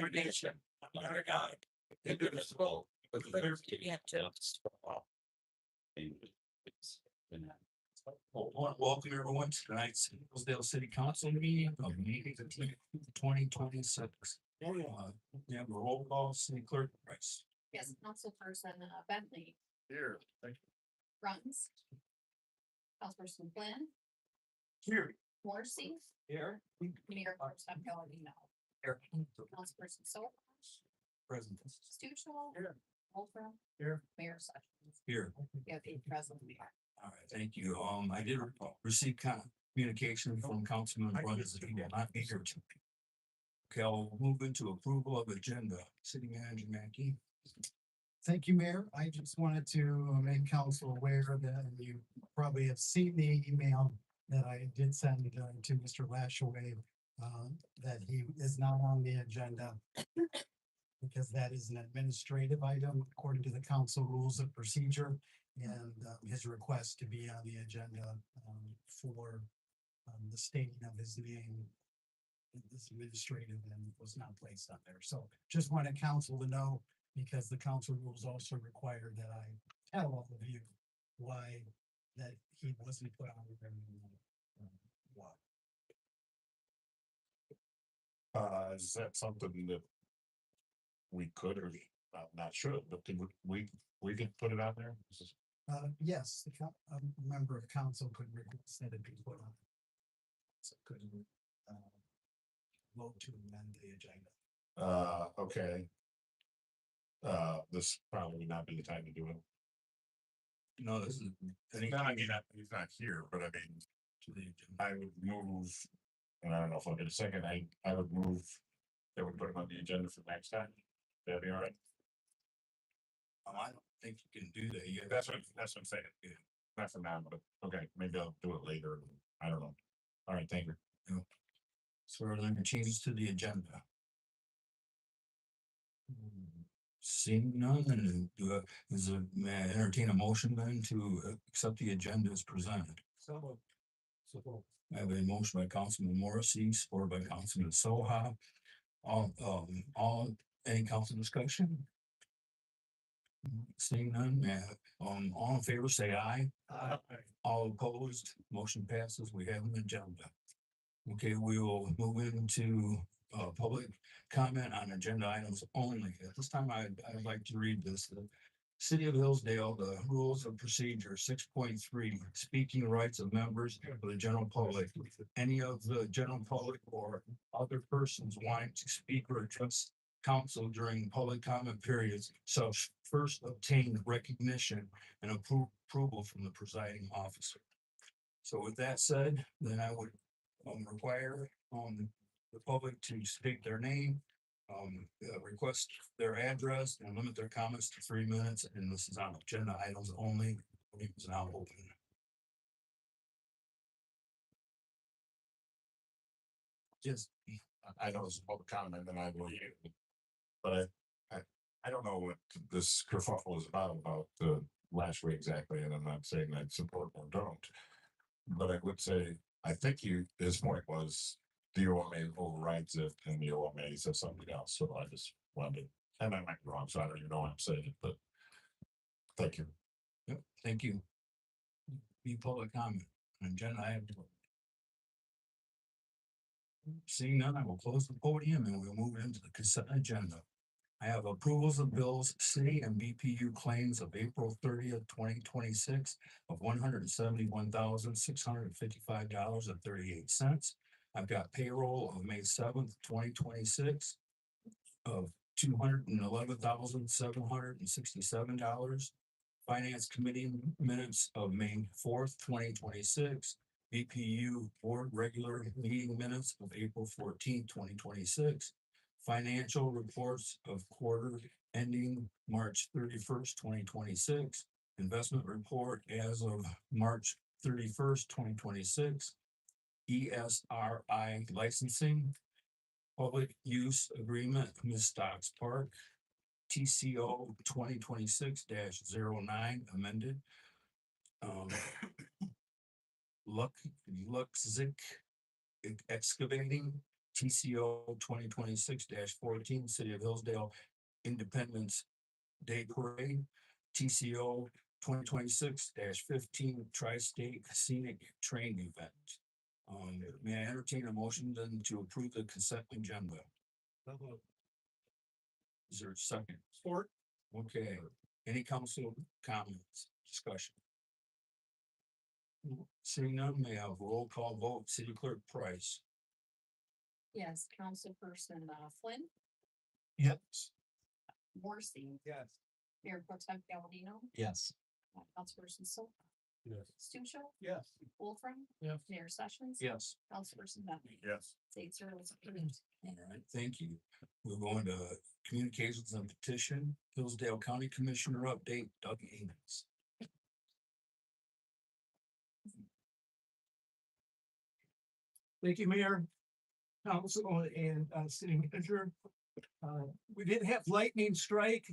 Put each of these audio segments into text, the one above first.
our nation, under God, indivisible, with liberty and justice for all. Welcome everyone to tonight's Hillsdale City Council meeting of May 15th, 2026. We have a roll call, City Clerk Price. Yes, Councilperson Bentley. Here. Thank Runs. Councilperson Flynn. Here. Morrissey. Here. Mayor Pro Tem Pellegrino. Here. Councilperson Solomon. Present. Stuchel. Here. Wolfram. Here. Mayor Sessions. Here. We have 8 present. All right, thank you. I did receive communication from Councilman Brothers that he will not be here tonight. Okay, I'll move into approval of agenda. City Manager Mackey. Thank you, Mayor. I just wanted to make council aware that you probably have seen the email that I did send to Mr. Lashaway, that he is not on the agenda because that is an administrative item according to the council rules of procedure, and his request to be on the agenda for the stating of his name is administrative and was not placed on there. So just wanted council to know, because the council rules also require that I tell all of you why that he wasn't put on there. Why. Is that something that we could or not should, but we can put it out there? Yes, a member of council could request that it be put on. So could vote to amend the agenda. Okay. This probably would not be the time to do it. No, this is. He's not here, but I mean, To the agenda. I would move, and I don't know if I'll get a second, I would move that we put him on the agenda for next time. That'd be all right. I don't think you can do that. Yeah, That's what I'm saying. Yeah. Not for now, but okay, maybe I'll do it later. I don't know. All right, thank you. So are there any changes to the agenda? Seeing none, then may I entertain a motion then to accept the agenda as presented? So. I have a motion by Councilman Morrissey, supported by Councilman Soha. Any council discussion? Seeing none, all in favor, say aye. Aye. All opposed, motion passes. We have an agenda. Okay, we will move into public comment on agenda items only. At this time, I'd like to read this. The City of Hillsdale, the rules of procedure 6.3, speaking rights of members of the general public. Any of the general public or other persons wanting to speak or address council during public comment periods shall first obtain recognition and approval from the presiding officer. So with that said, then I would require the public to state their name, request their address, and limit their comments to 3 minutes. And this is on agenda items only. It is now open. Just, I know it's a public comment, and I will, but I don't know what this kerfuffle is about the last week exactly, and I'm not saying I support or don't, but I would say, I think his point was the OMA overrides it, and the OMA says something else, so I just wanted to, and I might be wrong, so I don't even know what I'm saying, but thank you. Yep, thank you. Be public comment on agenda item. Seeing none, I will close the podium and we'll move into the consent agenda. I have approvals of bills, city and BPU claims of April 30th, 2026 of $171,655.38. I've got payroll of May 7th, 2026 of $211,767. Finance committee minutes of May 4th, 2026. BPU board regular meeting minutes of April 14th, 2026. Financial reports of quarter ending March 31st, 2026. Investment report as of March 31st, 2026. ESRI licensing. Public use agreement, Ms. Stocks Park. TCO 2026-09 amended. Luxic excavating TCO 2026-14, City of Hillsdale Independence Day Parade, TCO 2026-15, Tri-State Scenic Train Event. May I entertain a motion then to approve the consent agenda? Is there a second? Support. Okay, any council comments, discussion? Seeing none, may I have a roll call vote, City Clerk Price? Yes, Councilperson Flynn, Yes. Morrissey, Yes. Mayor Pro Tem Palladino, Yes. Councilperson Sol, Yes. Stuchel, Yes. Wolfram. Yes. Mayor Sessions. Yes. Councilperson Bentley. Yes. 8-0 is approved. All right, thank you. We're going to communications and petition, Hillsdale County Commissioner update, Doug Amos. Thank you, Mayor, Council, and City Manager. We did have lightning strike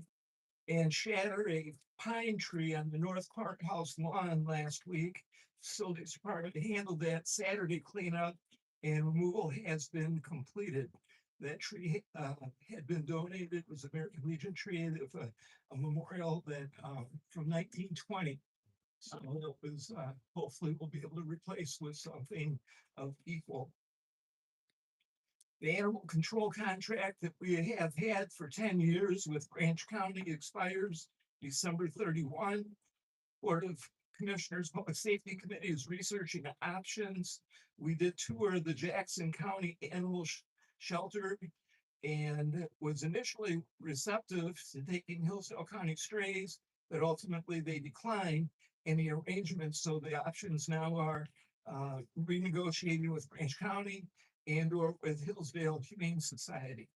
and shatter a pine tree on the North Courthouse lawn last week. Facilities Department handled that Saturday cleanup and removal has been completed. That tree had been donated. It was American Legion tree of a memorial that from 1920. So it was hopefully we'll be able to replace with something of equal. The animal control contract that we have had for 10 years with Branch County expires December 31. Board of Commissioners Public Safety Committee is researching options. We did tour the Jackson County Animal Shelter and was initially receptive to taking Hillsdale County strays, but ultimately they declined any arrangements. So the options now are renegotiating with Branch County and or with Hillsdale Humane Society.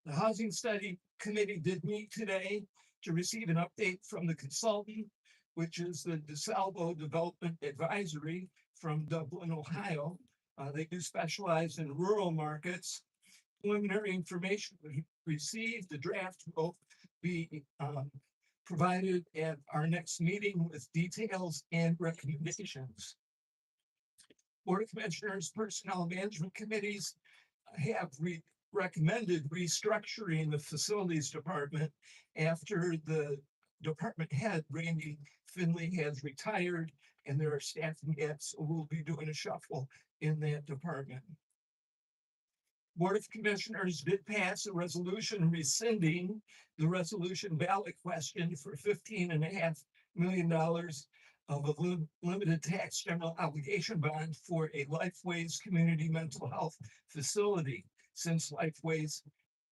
The Housing Study Committee did meet today to receive an update from the consultant, which is the DeSalvo Development Advisory from Dublin, Ohio. They do specialize in rural markets. Preliminary information we received, the draft will be provided at our next meeting with details and recommendations. Board of Commissioners Personnel Management Committees have recommended restructuring the Facilities Department after the department head, Randy Finley, has retired and there are staffing gaps. So we'll be doing a shuffle in that department. Board of Commissioners did pass a resolution rescinding the resolution ballot question for $15.5 million of a limited tax general obligation bond for a Lifeways community mental health facility, since Lifeways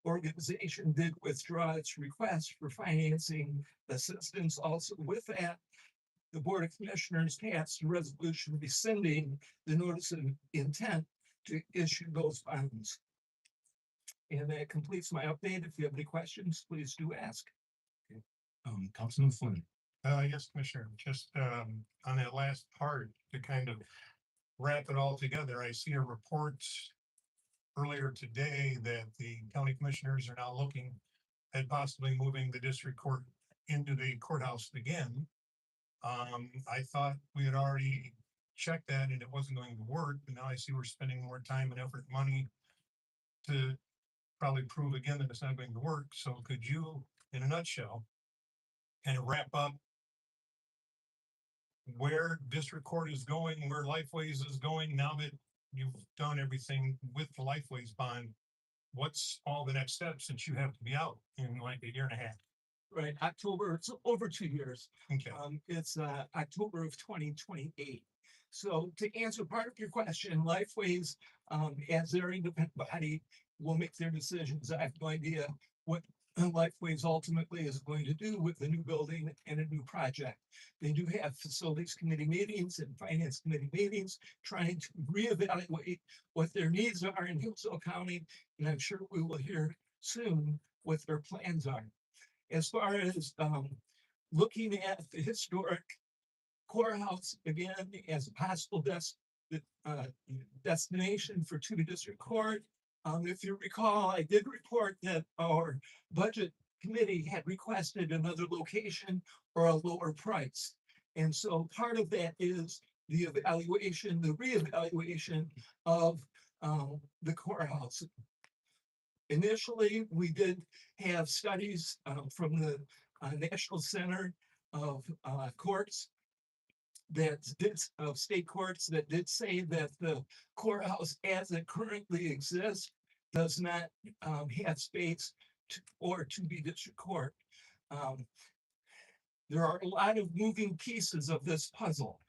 organization did withdraw its request for financing assistance. Also with that, the Board of Commissioners passed a resolution rescinding the notice of intent to issue those bonds. And that completes my update. If you have any questions, please do ask. Councilman Flynn. Yes, Commissioner, just on that last part to kind of wrap it all together, I see a report earlier today that the county commissioners are now looking at possibly moving the district court into the courthouse again. I thought we had already checked that and it wasn't going to work, but now I see we're spending more time and effort, money to probably prove again that it's not going to work. So could you, in a nutshell, kind of wrap up where district court is going, where Lifeways is going now that you've done everything with the Lifeways bond? What's all the next steps since you have to be out in like a year and a half? Right, October, it's over 2 years. Okay. It's October of 2028. So to answer part of your question, Lifeways, as their independent body, will make their decisions. I have no idea what Lifeways ultimately is going to do with the new building and a new project. They do have facilities committee meetings and finance committee meetings trying to reevaluate what their needs are in Hillsdale County. And I'm sure we will hear soon what their plans are. As far as looking at the historic courthouse again as a possible destination for 2 district court. If you recall, I did report that our budget committee had requested another location or a lower price. And so part of that is the evaluation, the reevaluation of the courthouse. Initially, we did have studies from the National Center of Courts that did, of state courts, that did say that the courthouse as it currently exists does not have space or to be district court. There are a lot of moving pieces of this puzzle.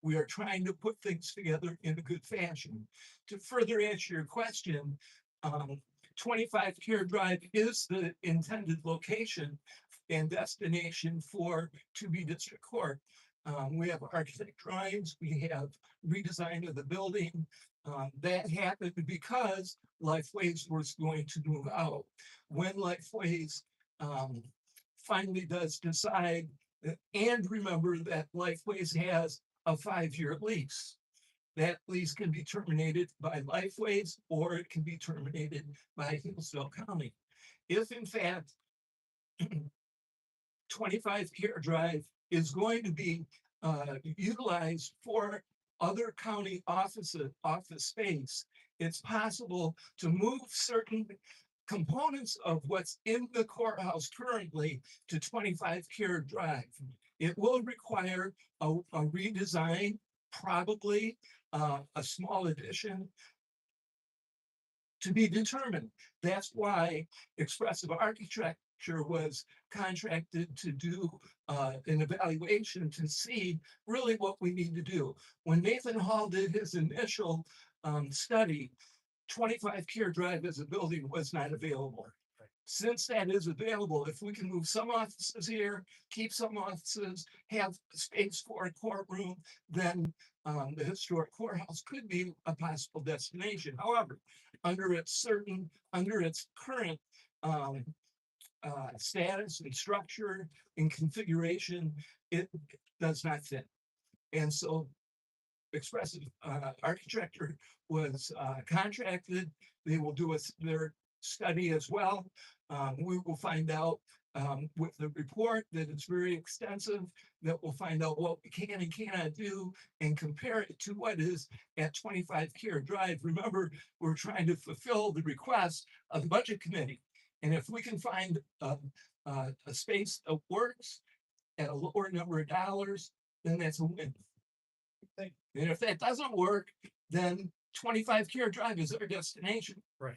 We are trying to put things together in a good fashion. To further answer your question, 25 Care Drive is the intended location and destination for to be district court. We have architect drawings, we have redesign of the building. That happened because Lifeways was going to move out. When Lifeways finally does decide, and remember that Lifeways has a 5-year lease. That lease can be terminated by Lifeways or it can be terminated by Hillsdale County. If in fact 25 Care Drive is going to be utilized for other county office space, it's possible to move certain components of what's in the courthouse currently to 25 Care Drive. It will require a redesign, probably a small addition to be determined. That's why Expressive Architecture was contracted to do an evaluation to see really what we need to do. When Nathan Hall did his initial study, 25 Care Drive as a building was not available. Since that is available, if we can move some offices here, keep some offices, have space for a courtroom, then the historic courthouse could be a possible destination. However, under its current status and structure and configuration, it does not fit. And so Expressive Architecture was contracted. They will do their study as well. We will find out with the report that it's very extensive, that we'll find out what we can and cannot do and compare it to what is at 25 Care Drive. Remember, we're trying to fulfill the request of the budget committee. And if we can find a space that works at a lower number of dollars, then that's a win. And if that doesn't work, then 25 Care Drive is our destination. Right.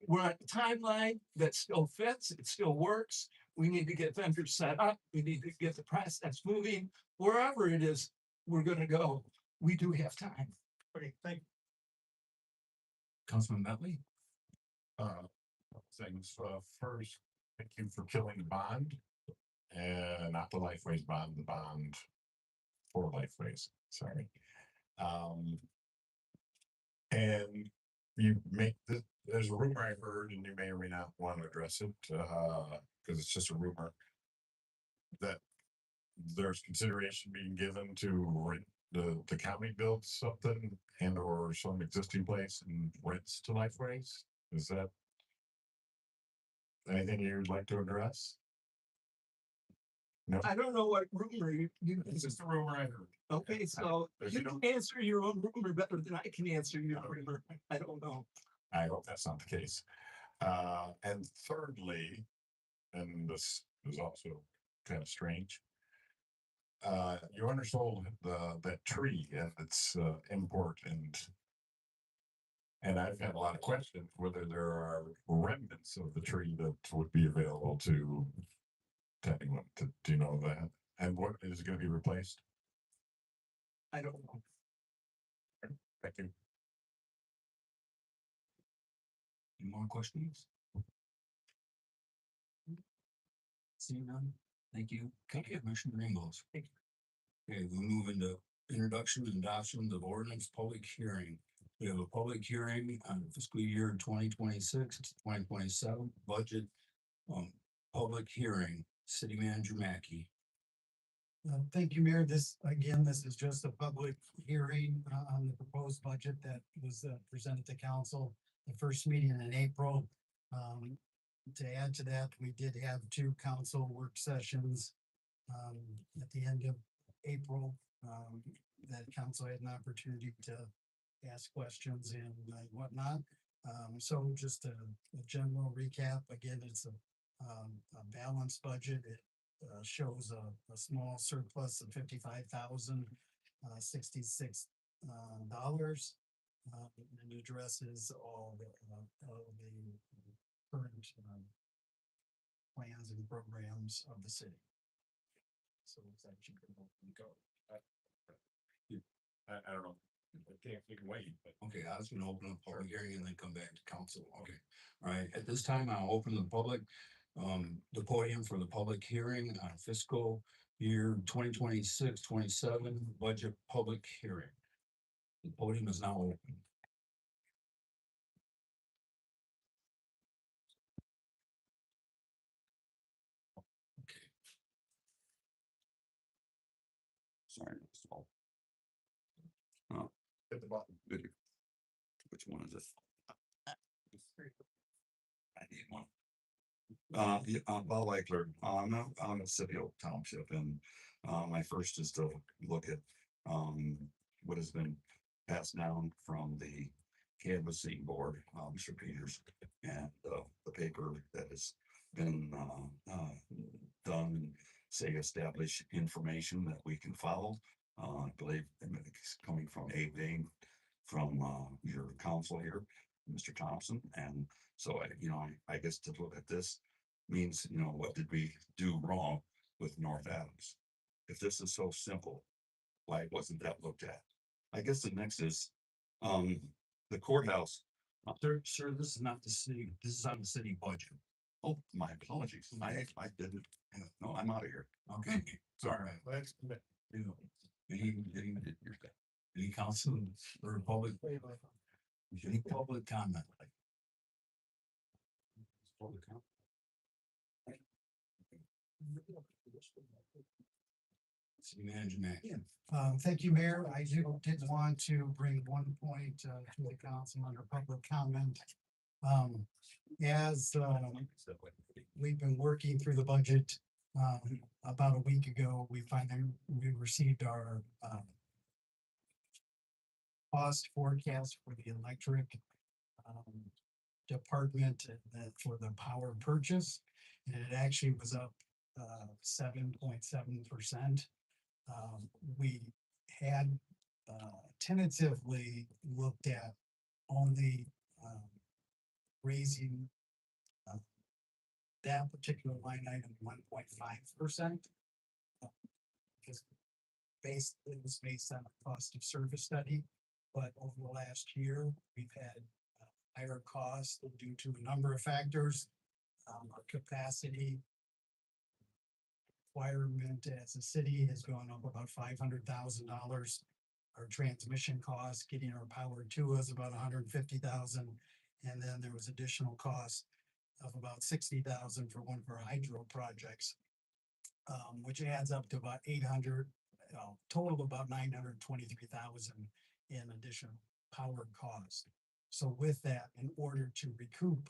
We're on a timeline that still fits, it still works. We need to get vendors set up. We need to get the process moving. Wherever it is we're gonna go, we do have time. Okay, thank you. Councilman Bentley? Things, first, thank you for killing the bond. And not the Lifeways bond, the bond for Lifeways, sorry. And you make the, there's a rumor I heard, and you may or may not want to address it, because it's just a rumor, that there's consideration being given to rent the county builds something and or some existing place and rents to Lifeways. Is that anything you'd like to address? No, I don't know what rumor you. it's just a rumor I heard. Okay, so If you you can don't- answer your own rumor better than I can answer your rumor. I don't know. I hope that's not the case. And thirdly, and this is also kind of strange. You undersold that tree and its import, and I've had a lot of questions whether there are remnants of the tree that would be available to anyone. Do you know that? And what is going to be replaced? I don't know. Thank you. Any more questions? Seeing none, thank you. Commissioner Ringos. Thank Okay, we move into introduction and adoption of ordinance public hearing. We have a public hearing on fiscal year 2026 to 2027 budget. Public hearing, City Manager Mackey. Thank you, Mayor. This is just a public hearing on the proposed budget that was presented to council, the first meeting in April. To add to that, we did have 2 council work sessions at the end of April that council had an opportunity to ask questions and whatnot. So just a general recap, again, it's a balanced budget. It shows a small surplus of $55,066 dollars. And addresses all of the current plans and programs of the city. So is that you can go. I don't know. I can't, you can wait, but. Okay, I was gonna open up public hearing and then come back to council. Okay. All right, at this time, I'll open the public, the podium for the public hearing on fiscal year 2026-27 budget public hearing. The podium is now open. Okay. Sorry, that's all. Hit the button. Video. Which one is this? I need one. Yeah, Bob Eichler, I'm a Scipio Township and, my first is to look at, what has been passed down from the canvassing board, Mr. Peters, and, the paper that has been, done, say, establish information that we can follow. I believe it's coming from A. Bain, from, your council here, Mr. Thompson, and so I guess to look at this means, what did we do wrong with North Adams? If this is so simple, why wasn't that looked at? I guess the next is, the courthouse. Sir, this is not the city, this is on the city budget. Oh, my apologies. I didn't, no, I'm out of here. Okay, Sorry, let's. Any council or public, any public comment? Public comment? City Manager Matt. Thank you, Mayor. I did want to bring one point to the council under public comment. As we've been working through the budget, about a week ago, we received our cost forecast for the electric department for the power purchase. And it actually was up 7.7%. We had tentatively looked at only raising that particular line item 1.5%. Because it was based on a cost of service study, but over the last year, we've had higher costs due to a number of factors. Our capacity requirement as a city has gone up about $500,000. Our transmission costs, getting our power to us about $150,000. And then there was additional costs of about $60,000 for one of our hydro projects, which adds up to about 800, total of about 923,000 in additional power costs. So with that, in order to recoup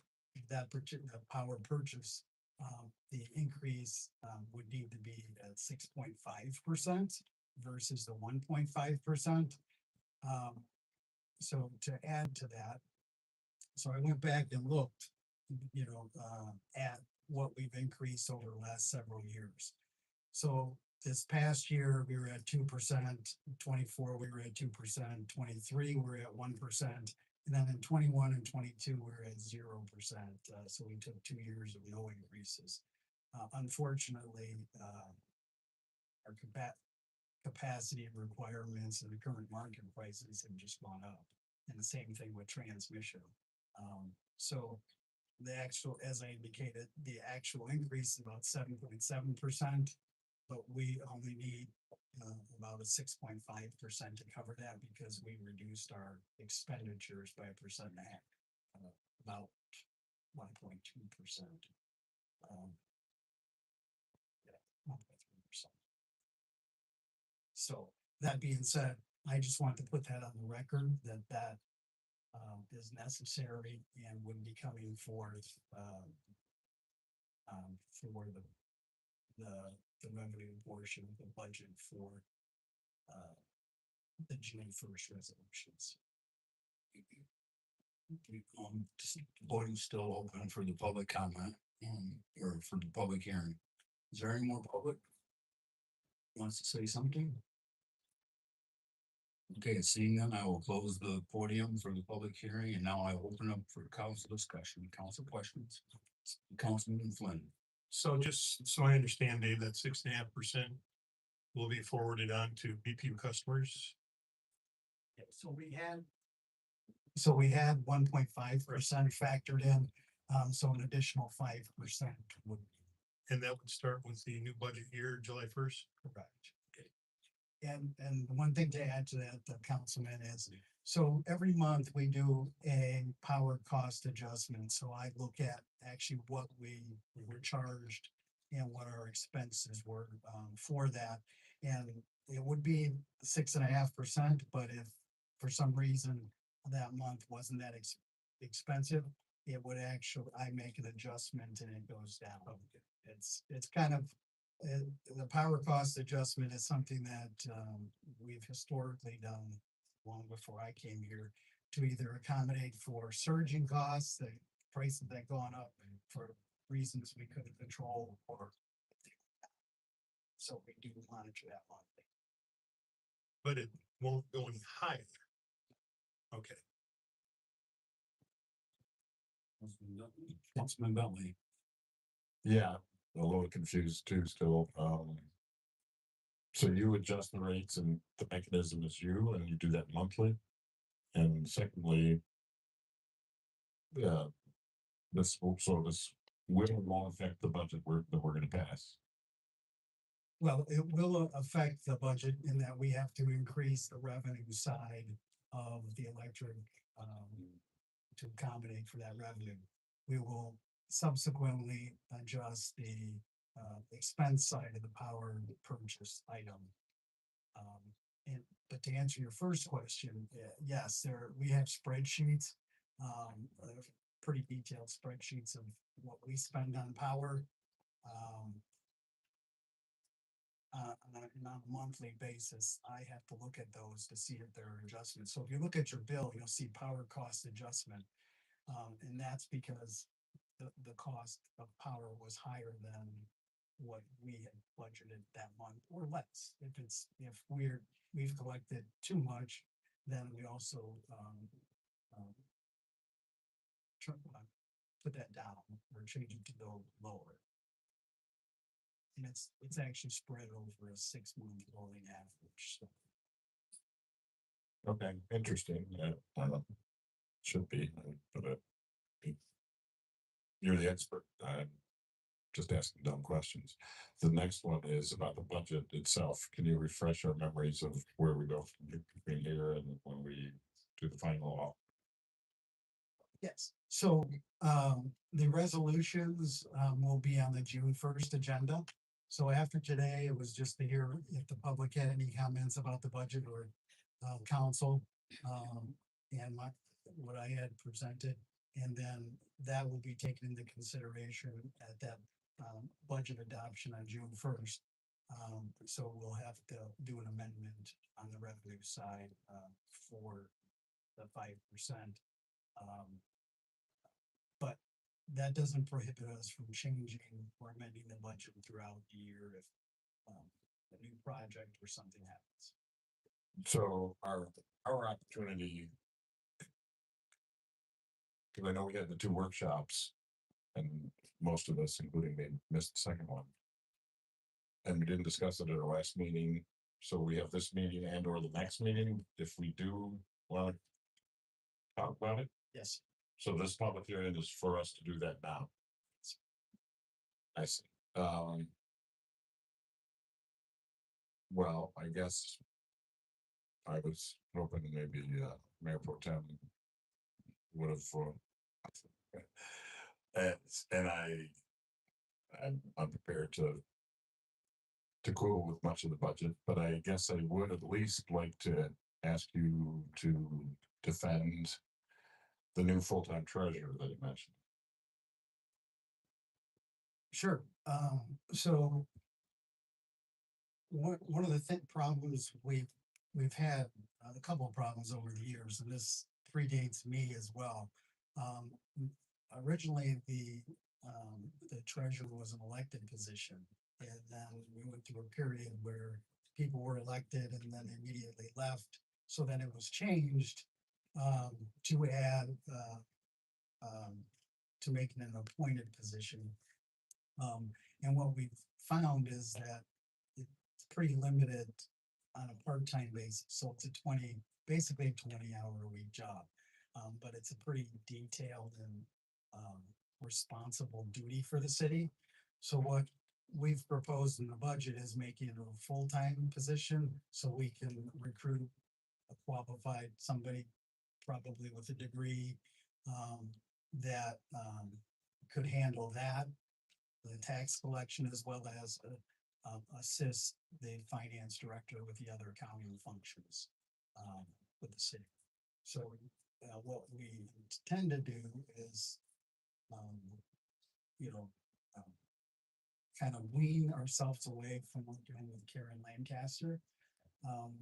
that particular power purchase, the increase would need to be at 6.5% versus the 1.5%. So to add to that, so I went back and looked, at what we've increased over the last several years. So this past year, we were at 2%, 24, we were at 2%, 23, we were at 1%. And then in 21 and 22, we're at 0%. So we took 2 years of no increases. Unfortunately, our capacity requirements and the current market prices have just gone up. And the same thing with transmission. So the actual, as I indicated, the actual increase is about 7.7%, but we only need about a 6.5% to cover that because we reduced our expenditures by 1.5%, about 1.2%. 1.3%. So that being said, I just want to put that on the record that is necessary and would be coming forth for the revenue portion of the budget for the June 1st resolutions. Just the podium's still open for the public comment, or for the public hearing. Is there any more public? Wants to say something? Okay, seeing none, I will close the podium for the public hearing, and now I open up for council discussion, council questions. Councilman Flynn. So just so I understand, Dave, that 6.5% will be forwarded on to BPU customers. Yeah, so we had 1.5% factored in, so an additional 5% would be And that would start with the new budget year, July 1st. correct. And one thing to add to that, the councilman, is, so every month we do a power cost adjustment. So I look at actually what we were charged and what our expenses were for that. And it would be 6.5%, but if for some reason that month wasn't that expensive, it would actually, I make an adjustment and it goes down. It's kind of, the power cost adjustment is something that we've historically done long before I came here, to either accommodate for surging costs, the prices that gone up for reasons we couldn't control, or so we do monitor that monthly. But it won't go any higher. Okay. Councilman Bentley. Yeah, a little confused too still. So you adjust the rates and the mechanism is you, and you do that monthly? And secondly, yeah, this will affect the budget that we're gonna pass. Well, it will affect the budget in that we have to increase the revenue side of the electric to accommodate for that revenue. We will subsequently adjust the expense side of the power purchase item. But to answer your first question, yes, we have spreadsheets, pretty detailed spreadsheets of what we spend on power. On a monthly basis, I have to look at those to see if there are adjustments. So if you look at your bill, you'll see power cost adjustment. And that's because the cost of power was higher than what we had budgeted that month, or less. If we've collected too much, then we also put that down or change it to go lower. And it's actually spread over a 6-month rolling average. So Okay, interesting. Should be, but you're the expert. I'm just asking dumb questions. The next one is about the budget itself. Can you refresh our memories of where we go between here and when we do the final? yes, so the resolutions will be on the June 1st agenda. So after today, it was just to hear if the public had any comments about the budget, or council and what I had presented. And then that will be taken into consideration at that budget adoption on June 1st. So we'll have to do an amendment on the revenue side for the 5%. But that doesn't prohibit us from changing or amending the budget throughout the year if a new project or something happens. So our opportunity, because I know we had the 2 workshops and most of us, including me, missed the second one. And we didn't discuss it at our last meeting. So we have this meeting and or the next meeting, if we do want to talk about it. Yes. So this public hearing is for us to do that now. I see. Well, I guess I was hoping maybe Mayor Pro Tem would have and I'm prepared to quibble with much of the budget, but I guess I would at least like to ask you to defend the new full-time treasurer that you mentioned. Sure. So one of the problems we've had, a couple of problems over the years, and this predates me as well. Originally, the treasurer was an elected position. And then we went through a period where people were elected and then immediately left. So then it was changed, to add, to making an appointed position. And what we've found is that it's pretty limited on a part-time basis, so it's a basically a 20-hour-a-week job. But it's a pretty detailed and, responsible duty for the city. So what we've proposed in the budget is making it a full-time position, so we can recruit a qualified somebody, probably with a degree, that, could handle that, the tax collection, as well as assist the finance director with the other accounting functions, with the city. So, what we tend to do is, you know, kind of wean ourselves away from what we're doing with Karen Lancaster.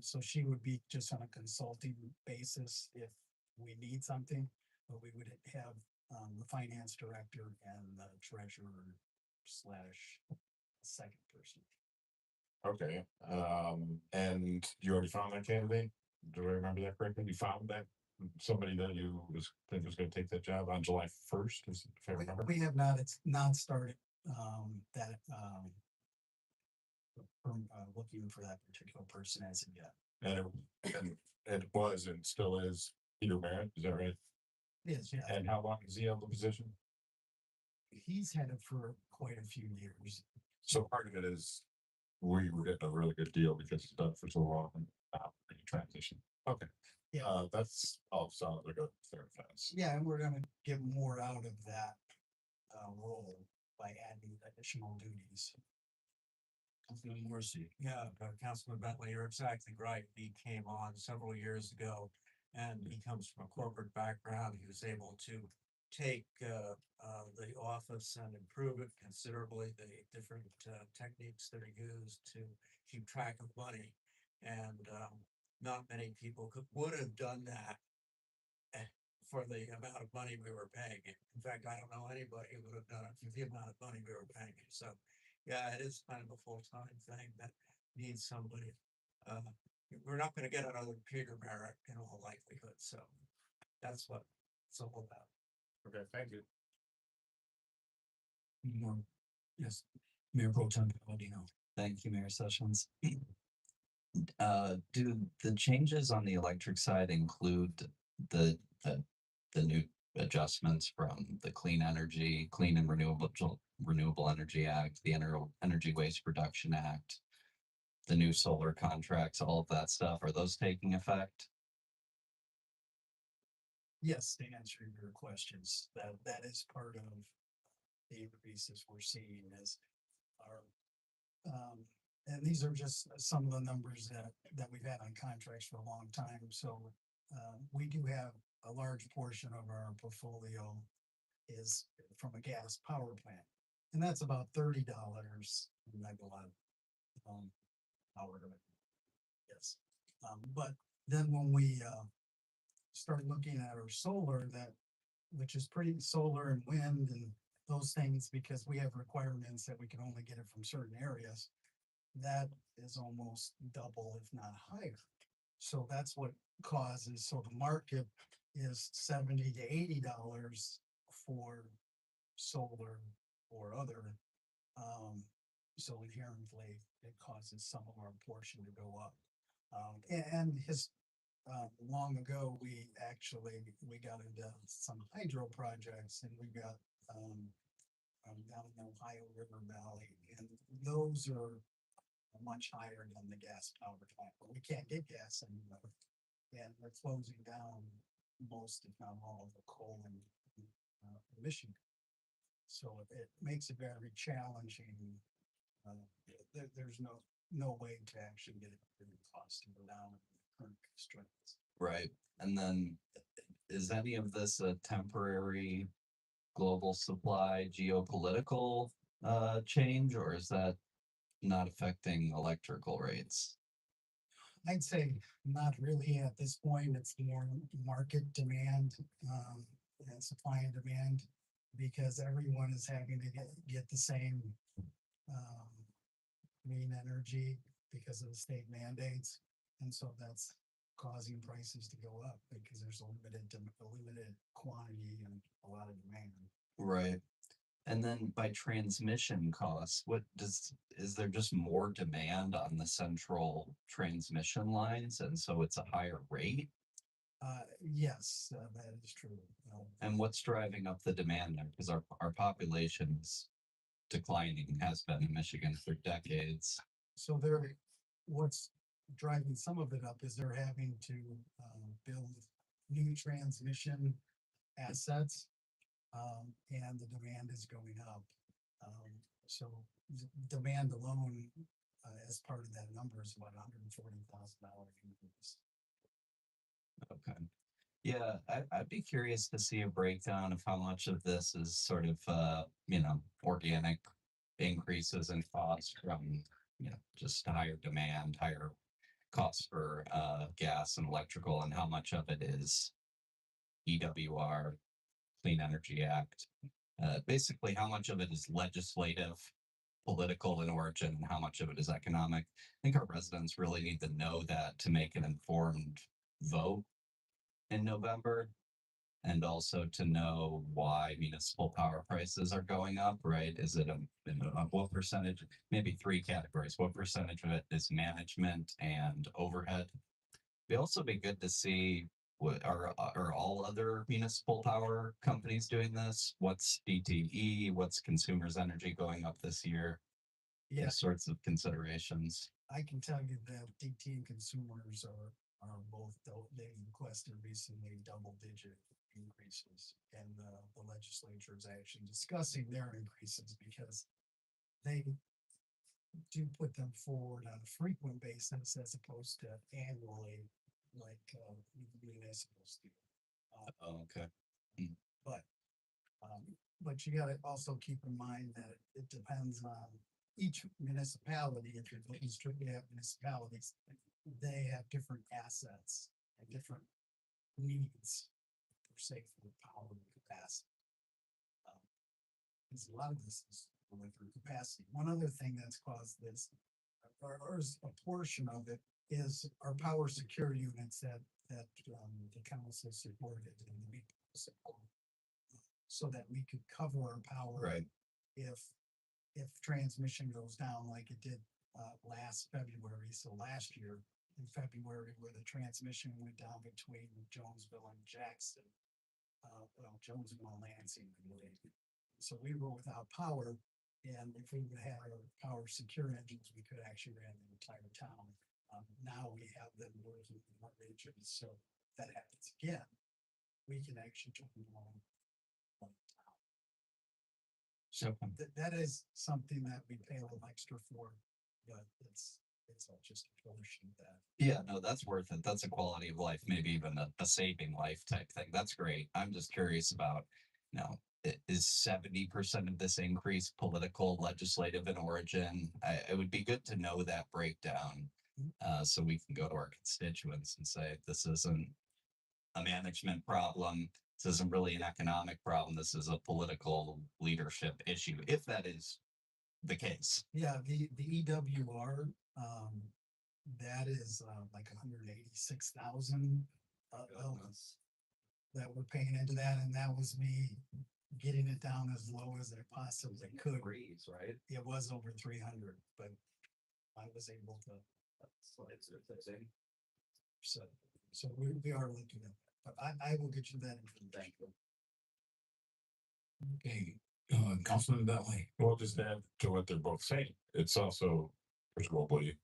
So she would be just on a consulting basis if we need something, but we would have, the finance director and the treasurer slash second person. Okay, and you already found that candidate? Do I remember that correctly? You found that somebody that you think was gonna take that job on July 1st, if I remember? We have not, it's not started, that, looking for that particular person as of yet. And it was and still is Peter Merritt, is that right? Yes, yeah, And how long has he held the position? he's had it for quite a few years. So part of it is we were getting a really good deal because it's done for so long and transition. Okay. Yeah. That's all sounds like a fair fence. Yeah, and we're gonna get more out of that, role by adding additional duties. Councilman Morrissey. Yeah, Councilman Bentley, you're exactly right. He came on several years ago and he comes from a corporate background. He was able to take the office and improve it considerably, the different techniques that are used to keep track of money. And not many people would have done that for the amount of money we were paying him. In fact, I don't know anybody who would have done it for the amount of money we were paying him. So yeah, it is kind of a full-time thing that needs somebody. We're not gonna get another Peter Merritt in all likelihood, so that's what it's all about. Okay, thank you. More, yes, Mayor Pro Tem Palladino. Thank you, Mayor Sessions. Do the changes on the electric side include the new adjustments from the Clean and Renewable Energy Act, the Energy Waste Reduction Act, the new solar contracts, all of that stuff? Are those taking effect? Yes, to answer your questions, that is part of the increases we're seeing is our, and these are just some of the numbers that we've had on contracts for a long time. So, we do have a large portion of our portfolio is from a gas power plant. And that's about $30 a megawatt, hour to it. Yes. But then when we, start looking at our solar, which is pretty solar and wind and those things, because we have requirements that we can only get it from certain areas, that is almost double, if not higher. So that's what causes, so the market is $70 to $80 for solar or other. So inherently, it causes some of our portion to go up. Long ago, we got into some hydro projects, and we got, down in the Ohio River Valley, and those are much higher than the gas power plant, but we can't get gas anymore. And we're closing down most, if not all, of the coal and Michigan. So it makes it very challenging. There's no way to actually get the cost to go down with the current constraints. Right. And then is any of this a temporary global supply geopolitical change, or is that not affecting electrical rates? I'd say not really at this point. It's more market demand, and supply and demand. Because everyone is having to get the same, um, green energy because of the state mandates. And so that's causing prices to go up because there's a limited quantity and a lot of demand. Right. And then by transmission costs, is there just more demand on the central transmission lines? And so it's a higher rate? Yes, that is true. And what's driving up the demand there? Because our population's declining, has been in Michigan for decades. So what's driving some of it up is they're having to, build new transmission assets. And the demand is going up. So demand alone, as part of that number is about $140,000 increase. Okay. Yeah, I'd be curious to see a breakdown of how much of this is sort of, organic increases in cost from, just higher demand, higher costs for, gas and electrical, and how much of it is EWR, Clean Energy Act. Basically, how much of it is legislative, political in origin, and how much of it is economic. I think our residents really need to know that to make an informed vote in November, and also to know why municipal power prices are going up, right? Is it what percentage, maybe three categories, what percentage of it is management and overhead? It'd also be good to see what are all other municipal power companies doing this? What's DTE? What's Consumers Energy going up this year? Yeah, Those sorts of considerations. I can tell you that DT and consumers are both, they requested recently double-digit increases. And the legislature is actually discussing their increases because they do put them forward on a frequent basis as opposed to annually, like, municipals do. Okay. But, but you gotta also keep in mind that it depends on each municipality. If you're looking strictly at municipalities, they have different assets and different needs per se for power and capacity. Because a lot of this is going through capacity. One other thing that's caused this, or is a portion of it, is our power security units that the council supported and we support, so that we could cover our power. Right. If transmission goes down like it did last February. So last year in February, where the transmission went down between Jonesville and Jackson, Jonesville and Lansing, I believe. So we were without power, and if we would have our power secure engines, we could actually run the entire town. Now we have them working in our regions, so if that happens again, we can actually turn them on. So that is something that we pay a little extra for, but it's just a portion of that. Yeah, no, that's worth it. That's a quality of life, maybe even a saving life type thing. That's great. I'm just curious about, is 70% of this increase political, legislative in origin? It would be good to know that breakdown, so we can go to our constituents and say, this isn't a management problem. This isn't really an economic problem. This is a political leadership issue, if that is the case. Yeah, the EWR, that is like 186,000 that we're paying into that, and that was me getting it down as low as I possibly could. Right? It was over 300, but I was able to. So we are looking at that, but I will get you that information. Okay, Councilman Bentley. Well, just add to what they're both saying. It's also presumably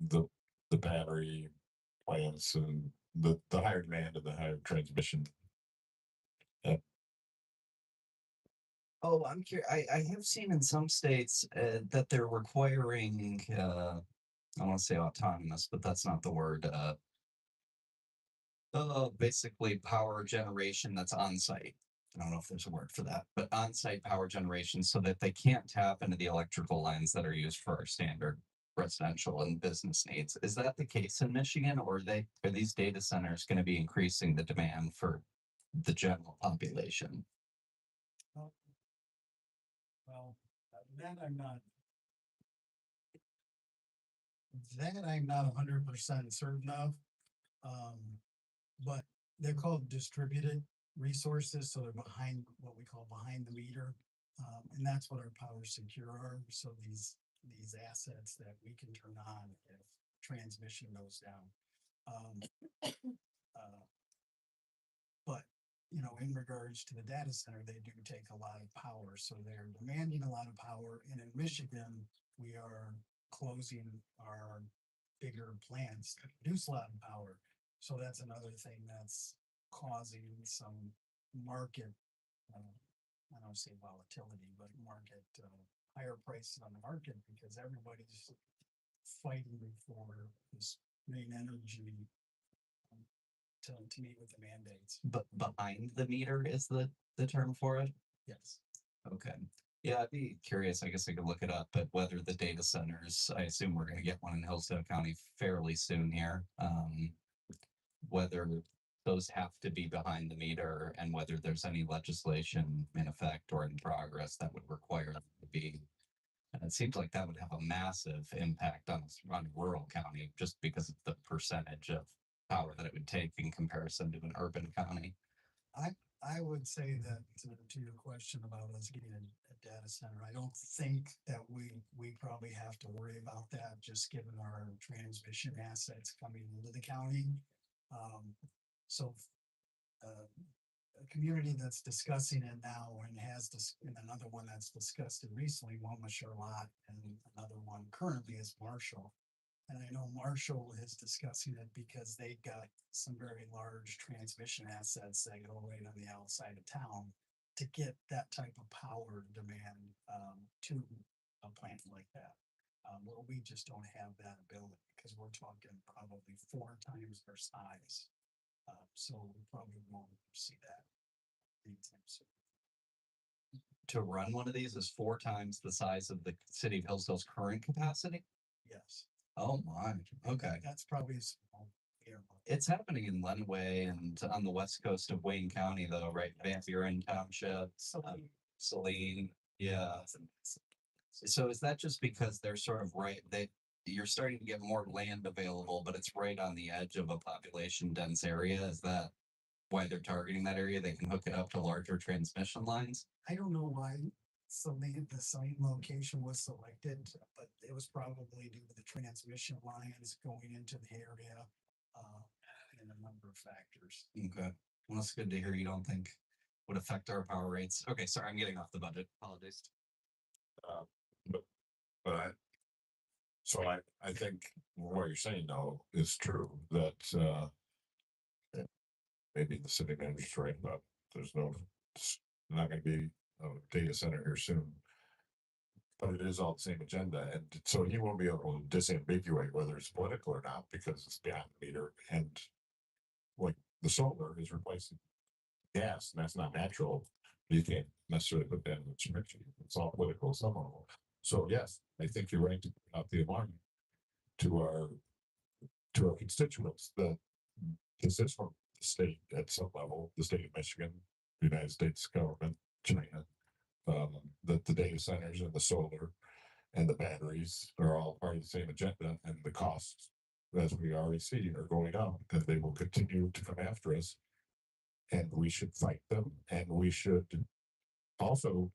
the battery plants and the higher demand and the higher transmission. Oh, I'm curious. I have seen in some states that they're requiring, I want to say autonomous, but that's not the word. Basically power generation that's on site. I don't know if there's a word for that, but on site power generation so that they can't tap into the electrical lines that are used for our standard residential and business needs. Is that the case in Michigan, or are these data centers going to be increasing the demand for the general population? Well, that I'm not. That I'm not 100% certain of. But they're called distributed resources, so they're behind what we call behind the meter. And that's what our power secure are. So these assets that we can turn on if transmission goes down. But in regards to the data center, they do take a lot of power, so they're demanding a lot of power. And in Michigan, we are closing our bigger plants that produce a lot of power. So that's another thing that's causing some market, I don't say volatility, but market, higher prices on the market because everybody's fighting for this green energy to meet with the mandates. But behind the meter is the term for it? Yes. Okay. Yeah, I'd be curious. I guess I could look it up, but whether the data centers, I assume we're gonna get one in Hillsdale County fairly soon here. Whether those have to be behind the meter and whether there's any legislation in effect or in progress that would require them to be. And it seems like that would have a massive impact on a rural county just because of the percentage of power that it would take in comparison to an urban county. I would say that to your question about us getting a data center, I don't think that we probably have to worry about that, just given our transmission assets coming into the county. So a community that's discussing it now and has this, and another one that's discussed it recently, one was Charlotte and another one currently is Marshall. And I know Marshall is discussing it because they got some very large transmission assets that go right on the outside of town to get that type of power demand to a plant like that. Well, we just don't have that ability because we're talking probably 4 times our size. So we probably won't see that anytime soon. To run one of these is 4 times the size of the city of Hillsdale's current capacity? Yes. Oh my, okay. That's probably a small area. It's happening in Lenway and on the west coast of Wayne County though, right? Van Buren Township, So Saline, yeah. So is that just because they're sort of you're starting to get more land available, but it's right on the edge of a population dense area? Is that why they're targeting that area? They can hook it up to larger transmission lines? I don't know why the site location was selected, but it was probably due to the transmission lines going into the area, and a number of factors. Okay. Well, it's good to hear you don't think would affect our power rates. Okay, sorry, I'm getting off the budget. Apologies. But so I think what you're saying though is true that maybe the city manager's right about there's not going to be a data center here soon. But it is all the same agenda, and so he won't be able to disambiguate whether it's political or not because it's behind the meter. And like the solar is replacing gas, and that's not natural. You can't necessarily put that in the restriction. It's all political somehow. So yes, I think you're right to put out the alarm to our constituents that this is from the state at some level, the state of Michigan, the United States government, China, that the data centers and the solar and the batteries are all part of the same agenda, and the costs, as we already see, are going up, and they will continue to come after us. And we should fight them, and we should also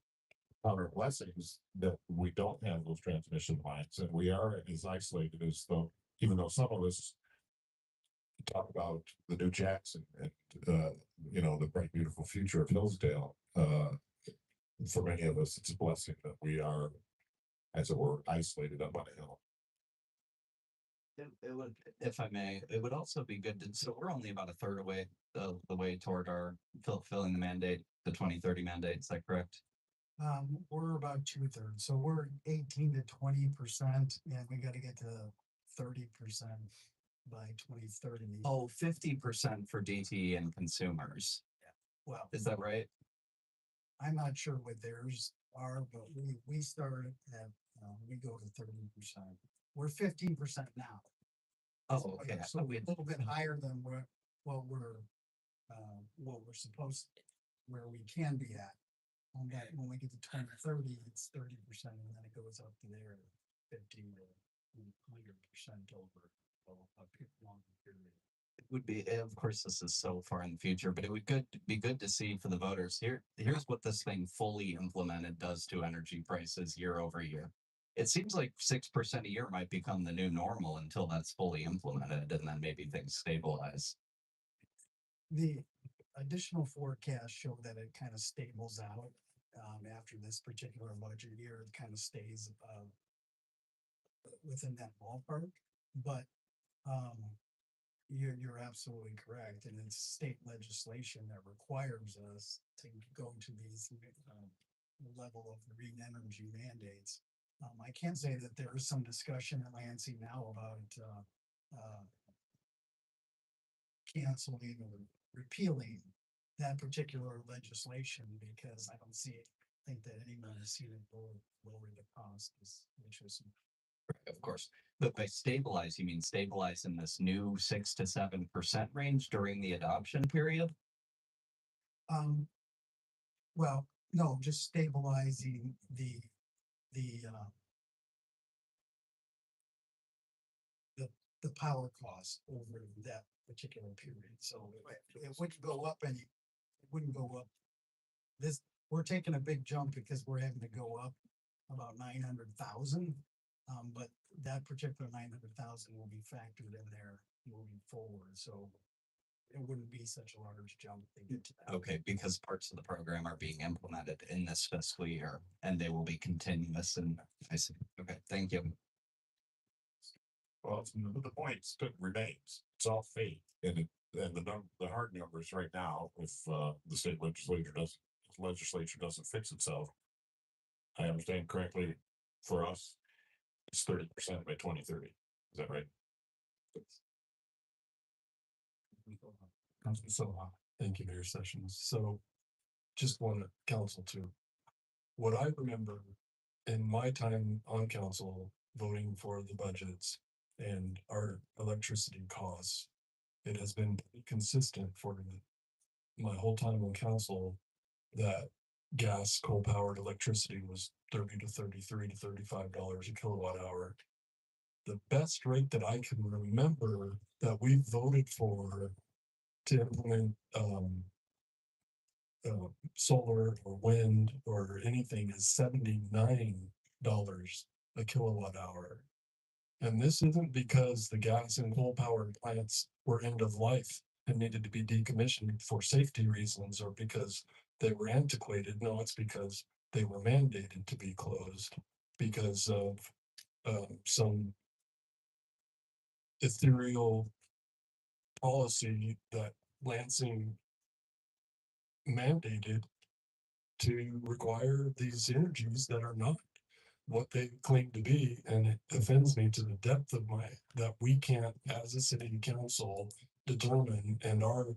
count our blessings that we don't have those transmission lines, and we are as isolated as though, even though some of us talk about the new Jackson and the bright, beautiful future of Hillsdale. For many of us, it's a blessing that we are, as it were, isolated up on a hill. It would, if I may, it would also be good to, so we're only about a third away, the way toward our fulfilling the mandate, the 2030 mandate, is that correct? We're about 2/3, so we're 18 to 20%, and we got to get to 30% by 2030. Oh, 50% for DT and consumers. Well, Is that right? I'm not sure what theirs are, but we start at, we go to 30%. we're 15% now. Oh, okay. So we're a little bit higher than what we're supposed, where we can be at. On that, when we get to 2030, it's 30%, and then it goes up to there, 15 to 100% over a long period. It would be, of course, this is so far in the future, but it would be good to see for the voters here. Here's what this thing fully implemented does to energy prices year over year. It seems like 6% a year might become the new normal until that's fully implemented, and then maybe things stabilize. The additional forecasts show that it kind of stables out after this particular budget year. It kind of stays within that ballpark, but you're absolutely correct, and it's state legislation that requires us to go to these level of green energy mandates. I can say that there is some discussion in Lansing now about canceling or repealing that particular legislation, because I don't think that anyone has seen it lower the cost, which is Of course. But by stabilize, you mean stabilize in this new 6 to 7% range during the adoption period? well, no, just stabilizing the the power cost over that particular period. So it wouldn't go up any, it wouldn't go up. We're taking a big jump because we're having to go up about 900,000. But that particular 900,000 will be factored in there moving forward. So it wouldn't be such a large jump to get to that. Okay, because parts of the program are being implemented in this fiscal year and they will be continuous, and I see. Okay, thank you. Well, the point still remains, it's all fake, and the hard numbers right now, if the state legislature doesn't fix itself. I understand correctly, for us, it's 30% by 2030. Is that right? So, thank you, Mayor Sessions. So just want council to, what I remember in my time on council, voting for the budgets and our electricity costs, it has been consistent for my whole time on council that gas, coal-powered electricity was $30 to $33 to $35 a kilowatt hour. The best rate that I can remember that we voted for to implement solar or wind or anything is $79 a kilowatt hour. And this isn't because the gas and coal powered plants were end of life and needed to be decommissioned for safety reasons or because they were antiquated. No, it's because they were mandated to be closed because of some ethereal policy that Lansing mandated to require these energies that are not what they claim to be. And it offends me to the depth of that we can't, as a city council, determine, and our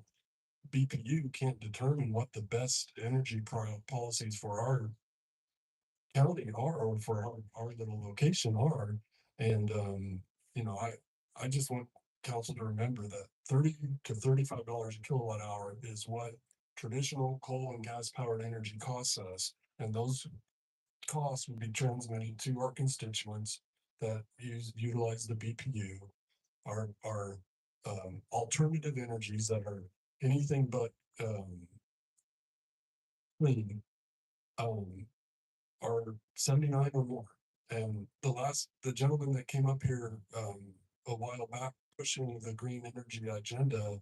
BPU can't determine what the best energy policies for our county are, or for our little location are. And I just want council to remember that $30 to $35 a kilowatt hour is what traditional coal and gas powered energy costs us, and those costs would be transmitted to our constituents that utilize the BPU, our alternative energies that are anything but clean, are 79 or more. And the gentleman that came up here a while back pushing the green energy agenda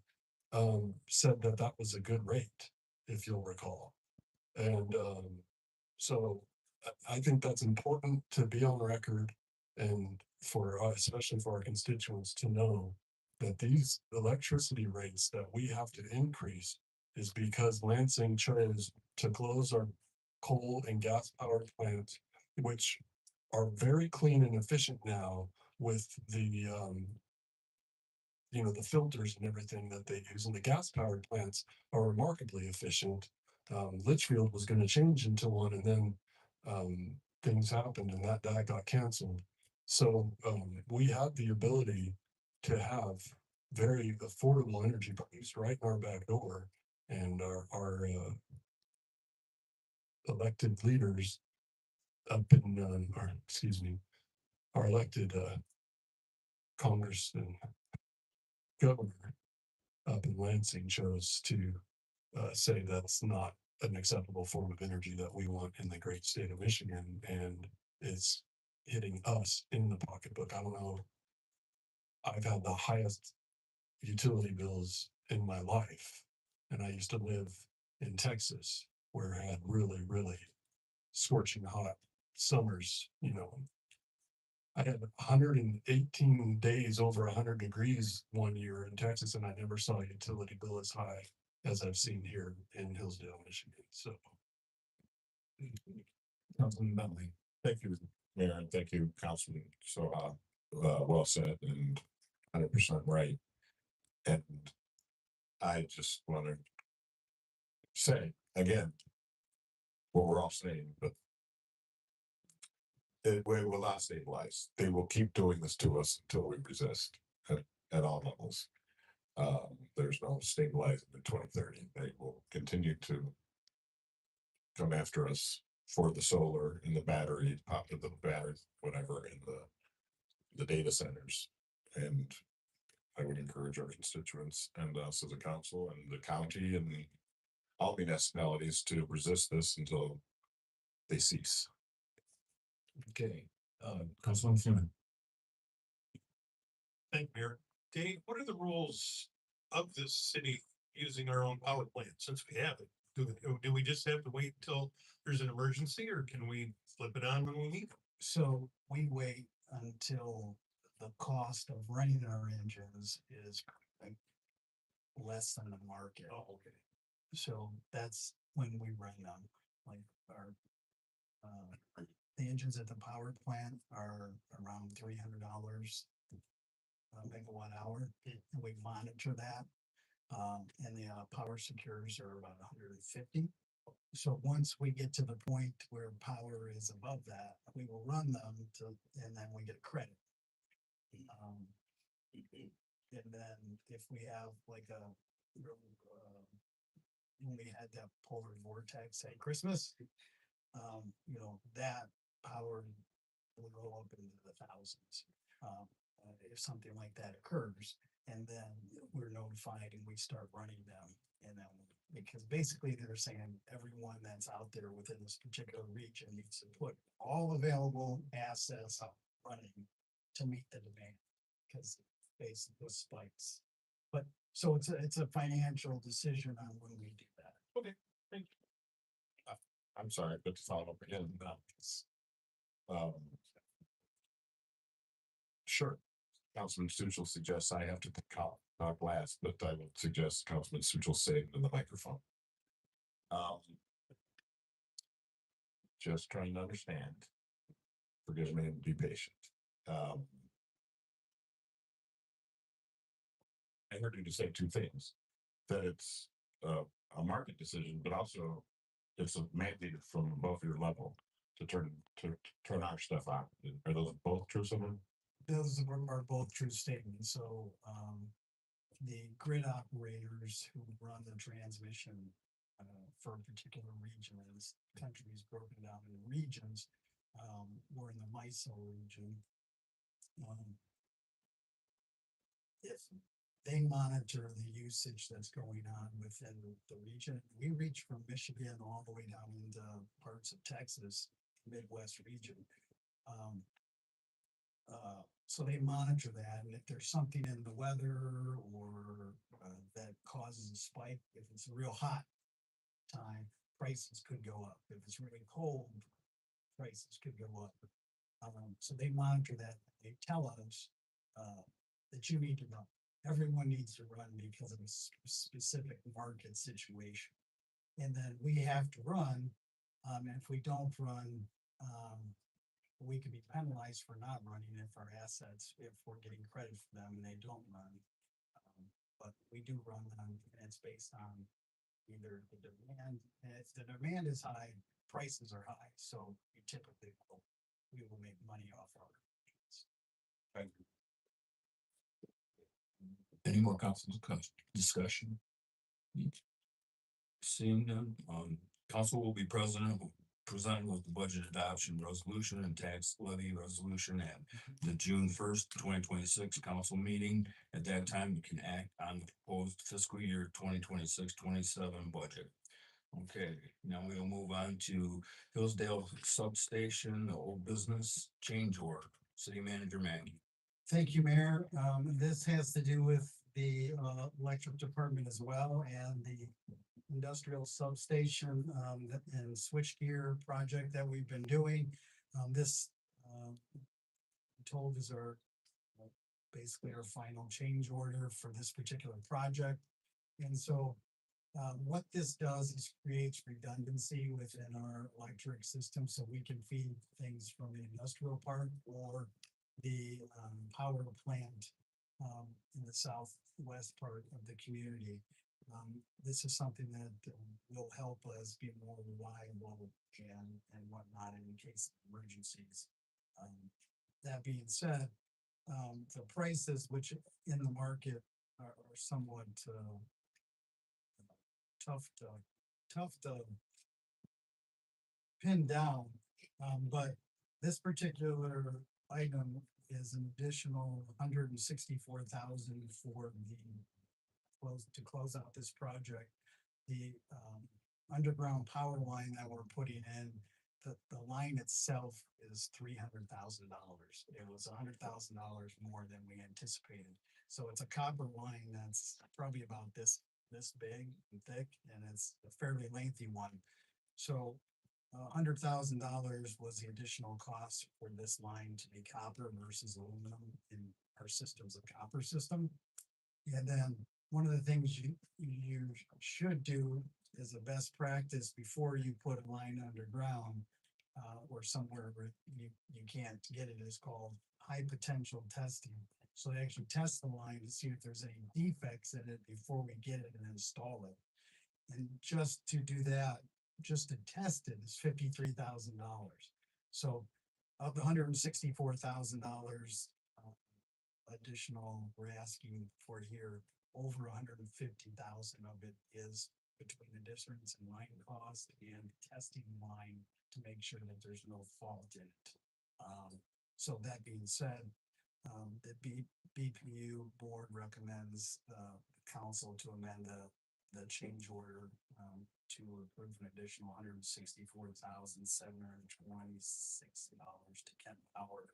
said that was a good rate, if you'll recall. And so I think that's important to be on record, and for especially for our constituents to know that these electricity rates that we have to increase is because Lansing chose to close our coal and gas powered plants, which are very clean and efficient now with the the filters and everything that they use, and the gas powered plants are remarkably efficient. Litchfield was going to change into one, and then things happened and that got canceled. So, we have the ability to have very affordable energy prices right in our back door. And our elected leaders up in, or excuse me, our elected, Congress and governor up in Lansing chose to say that's not an acceptable form of energy that we want in the great state of Michigan, and it's hitting us in the pocketbook. I don't know. I've had the highest utility bills in my life, and I used to live in Texas where I had really, really scorching hot summers. I had 118 days over 100 degrees one year in Texas, and I never saw a utility bill as high as I've seen here in Hillsdale, Michigan. So. Councilman Bentley. Thank you, Mayor, and thank you, Councilman. So, well said and 100% right. And I just want to say again what we're all saying, but it will not stabilize. They will keep doing this to us until we resist at all levels. There's no stabilizing in 2030. They will continue to come after us for the solar and the battery, pop to the battery, whatever, in the data centers. And I would encourage our constituents and us as a council and the county and all municipalities to resist this until they cease. Okay, Councilman Freeman. Thank you, Mayor. Dave, what are the rules of this city using our own power plant since we have it? Do we just have to wait until there's an emergency, or can we flip it on when we need it? So we wait until the cost of running our engines is like less than the market. Oh, okay. So that's when we run them, like our, the engines at the power plant are around $300 a megawatt hour, and we monitor that. And the power secures are about 150. So once we get to the point where power is above that, we will run them and then we get credit. And then if we have like when we had that polar vortex at Christmas, that power will go up into the thousands. If something like that occurs, and then we're notified and we start running them. And then, because basically they're saying everyone that's out there within this particular region needs to put all available assets up running to meet the demand, because basically spikes. But so it's a financial decision on when we do that. Okay, thank you. I'm sorry, but to follow up again about this. Sure. Councilman Suchel suggests I have to talk last, but I would suggest Councilman Suchel say in the microphone. Just trying to understand. Forgive me and be patient. I heard you to say two things. That it's a market decision, but also it's a mandate from above your level to turn our stuff on. Are those both true, someone? Those are both true statements. So, the grid operators who run the transmission for a particular region, and this country is broken down into regions. We're in the MISO region. If they monitor the usage that's going on within the region, we reach from Michigan all the way down into parts of Texas, Midwest region. So they monitor that, and if there's something in the weather or that causes a spike, if it's a real hot time, prices could go up. If it's really cold, prices could go up. So they monitor that. They tell us that you need to run. Everyone needs to run because of a specific market situation, and then we have to run. And if we don't run, we could be penalized for not running if our assets, if we're getting credit for them and they don't run. But we do run them, and it's based on either the demand, and if the demand is high, prices are high. So we typically we will make money off our engines. Thank you. Any more council discussion? Seeing none, council will be presented with the budget adoption resolution and tax levy resolution at the June 1st, 2026 council meeting. At that time, we can act on the proposed fiscal year 2026-27 budget. Okay, now we'll move on to Hillsdale substation, the old business change order. City Manager Maggie. Thank you, Mayor. This has to do with the electric department as well and the industrial substation and switchgear project that we've been doing. This I'm told is our basically our final change order for this particular project. And so what this does is creates redundancy within our electric system so we can feed things from the industrial park or the power plant in the southwest part of the community. This is something that will help us be more reliable and whatnot in case of emergencies. That being said, the prices which in the market are somewhat tough to pin down. But this particular item is an additional $164,000 for to close out this project. The underground power line that we're putting in, the line itself is $300,000. It was $100,000 more than we anticipated. So it's a copper line that's probably about this big and thick, and it's a fairly lengthy one. So $100,000 was the additional cost for this line to be copper versus aluminum in our system's a copper system. And then one of the things you should do as a best practice before you put a line underground or somewhere where you can't get it is called high potential testing. So they actually test the line to see if there's any defects in it before we get it and install it. And just to do that, just to test it is $53,000. So of the $164,000 additional we're asking for here, over 150,000 of it is between the difference in line cost and testing line to make sure that there's no fault in it. So that being said, the BPU board recommends the council to amend the change order to approve an additional $164,726 to Kent Power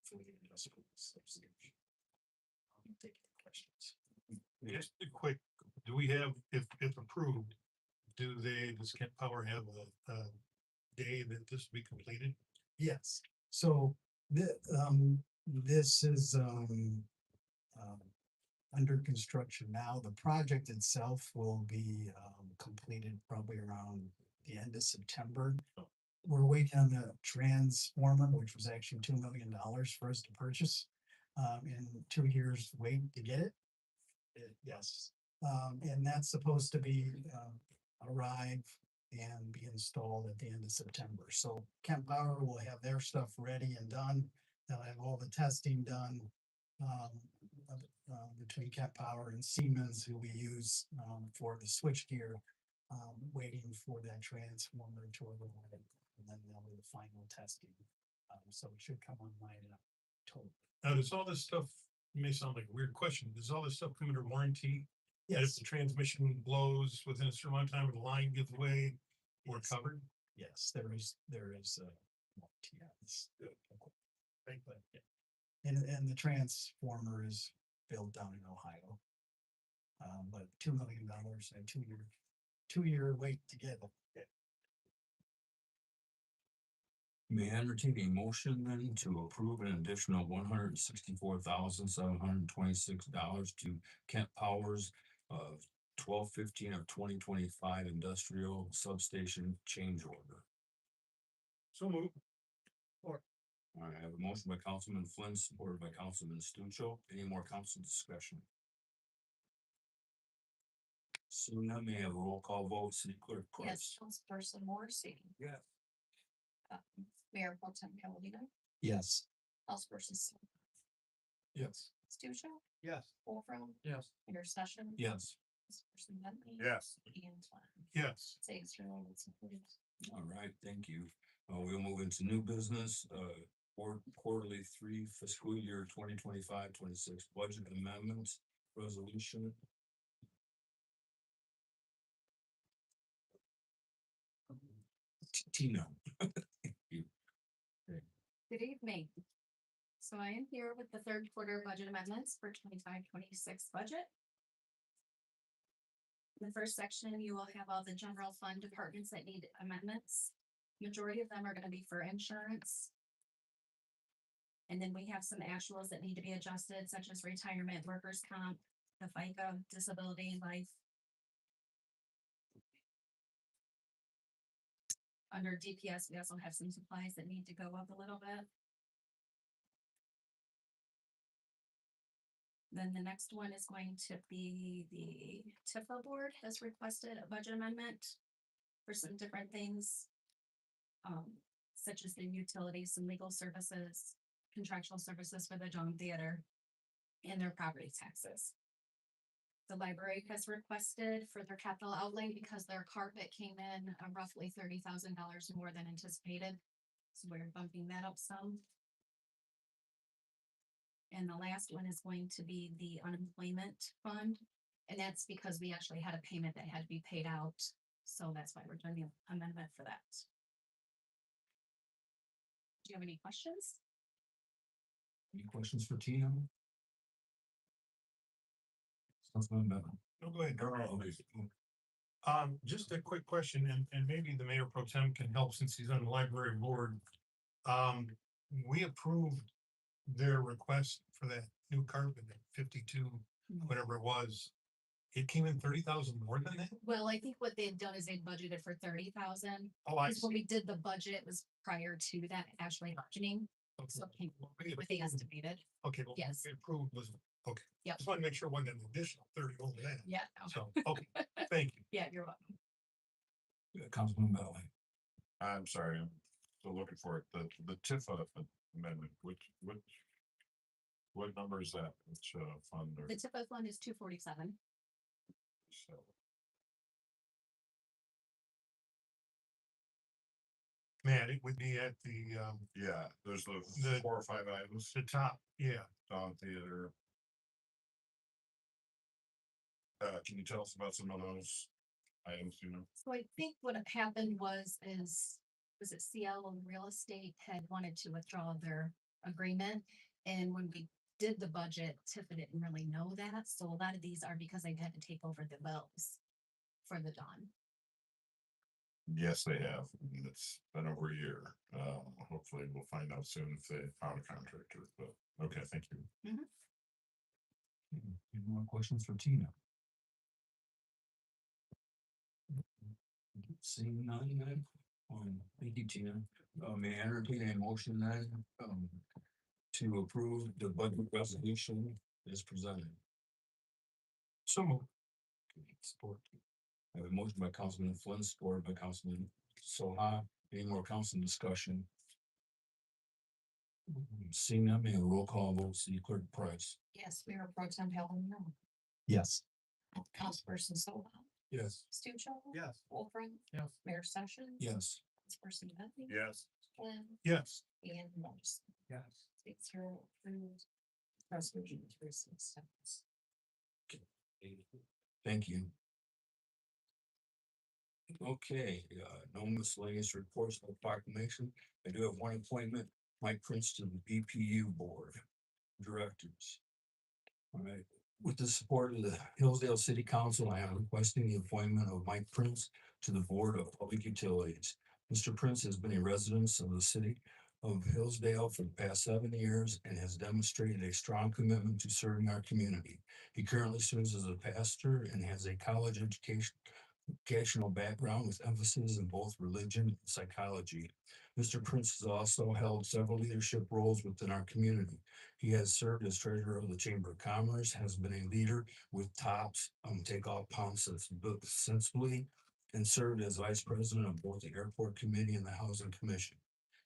for the industrial substation. Take any questions. Just a quick, do we have, if approved, does Kent Power have a day that this will be completed? Yes, so this is under construction now. The project itself will be completed probably around the end of September. We're waiting on the transformer, which was actually $2 million for us to purchase. And 2 years wait to get it. Yes, and that's supposed to be arrive and be installed at the end of September. So Kent Power will have their stuff ready and done. They'll have all the testing done between Kent Power and Siemens, who we use for the switchgear, waiting for that transformer to arrive, and then they'll do the final testing. So it should come online in October. Now, does all this stuff, it may sound like a weird question, does all this stuff come under warranty? That if Yes, the transmission blows within a certain amount of time or the line gives away, we're Yes. covered? yes, there is warranty on this. Thank you. But, yeah. And the transformer is built down in Ohio. But $2 million and 2 year wait to get it. May I entertain a motion then to approve an additional $164,726 to Kent Powers of 12/15 of 2025 industrial substation change order. So move. All right, I have a motion by Councilman Flynn, supported by Councilman Stuccio. Any more council discussion? Soon I may have a roll call vote. City Clerk Yes, Price. Councilperson Morrissey. Yes. Mayor Pro Tem Catalina, Yes. Councilperson Yes. Stucci. Yes. Wolfram. Yes. Mayor Sessions. Yes. Councilperson Bentley. Yes. And Glenn. Yes. Six zero, it's approved. All right, thank you. We'll move into new business, quarterly three fiscal year 2025-26 budget amendments resolution. Tina. Thank you. Good evening. So I am here with the third quarter budget amendments for 25-26 budget. In the first section, you will have all the general fund departments that need amendments. Majority of them are gonna be for insurance. And then we have some actuals that need to be adjusted, such as retirement, workers' comp, the FICA, disability, life. Under DPS, we also have some supplies that need to go up a little bit. Then the next one is going to be the TIFA board has requested a budget amendment for some different things. Such as the utilities and legal services, contractual services for the Dome Theater and their property taxes. The library has requested for their capital outlay because their carpet came in roughly $30,000 more than anticipated. So we're bumping that up some. And the last one is going to be the unemployment fund. And that's because we actually had a payment that had to be paid out. So that's why we're doing the amendment for that. Do you have any questions? Any questions for Tina? Councilman Bentley. No, go ahead. Okay. Just a quick question, and maybe the mayor pro tem can help since he's on the library board. We approved their request for that new carpet at 52, whatever it was. It came in 30,000 more than that? Well, I think what they've done is they budgeted for 30,000. Oh, I Because when see. we did the budget was prior to that actually budgeting, Okay. so it came Well, we what they approved- estimated. Okay, well, Yes. we approved was, okay. Yep. Just want to make sure it wasn't an additional 30 over that. Yeah, no. So, okay, thank you. Yeah, you're welcome. Councilman Bentley. I'm sorry, I'm still looking for it. The TIFA amendment, what number is that? Which fund or The TIFA fund is 247. so? Matt, it would be at the, Yeah, there's the The- 4 or 5 items, the top, yeah. Dawn Theater. Can you tell us about some of those items, you know? So I think what had happened was it CL Real Estate had wanted to withdraw their agreement? And when we did the budget, Tifa didn't really know that. So a lot of these are because they had to take over the bills for the Dawn. Yes, they have. And it's been over a year. Hopefully we'll find out soon if they found a contractor, but okay, thank you. Any more questions for Tina? Seeing none, then, thank you, Tina. May I entertain a motion then, to approve the budget resolution as presented? So moved. Support. I have a motion by Councilman Flynn, supported by Councilman Soha. Any more council discussion? Seeing none, may a roll call vote, City Clerk Price. Yes, Mayor Pro Tem Helen, no. Yes. Councilperson Soha, Yes. Stucci. Yes. Wolfram. Yes. Mayor Sessions. Yes. Councilperson Bentley. Yes. Glenn. Yes. And Morrison. Yes. Six zero approved. Resolution 367. Thank you. Okay, no miscellaneous reports or proclamation. I do have one appointment, Mike Prince to the BPU Board of Directors. All right, with the support of the Hillsdale City Council, I am requesting the appointment of Mike Prince to the Board of Public Utilities. Mr. Prince has been a resident of the city of Hillsdale for the past 7 years and has demonstrated a strong commitment to serving our community. He currently serves as a pastor and has a college educational background with emphasis in both religion and psychology. Mr. Prince has also held several leadership roles within our community. He has served as treasurer of the Chamber of Commerce, has been a leader with TOPS, Take Off Pounds Sensibly, and served as vice president of both the Airport Committee and the Housing Commission.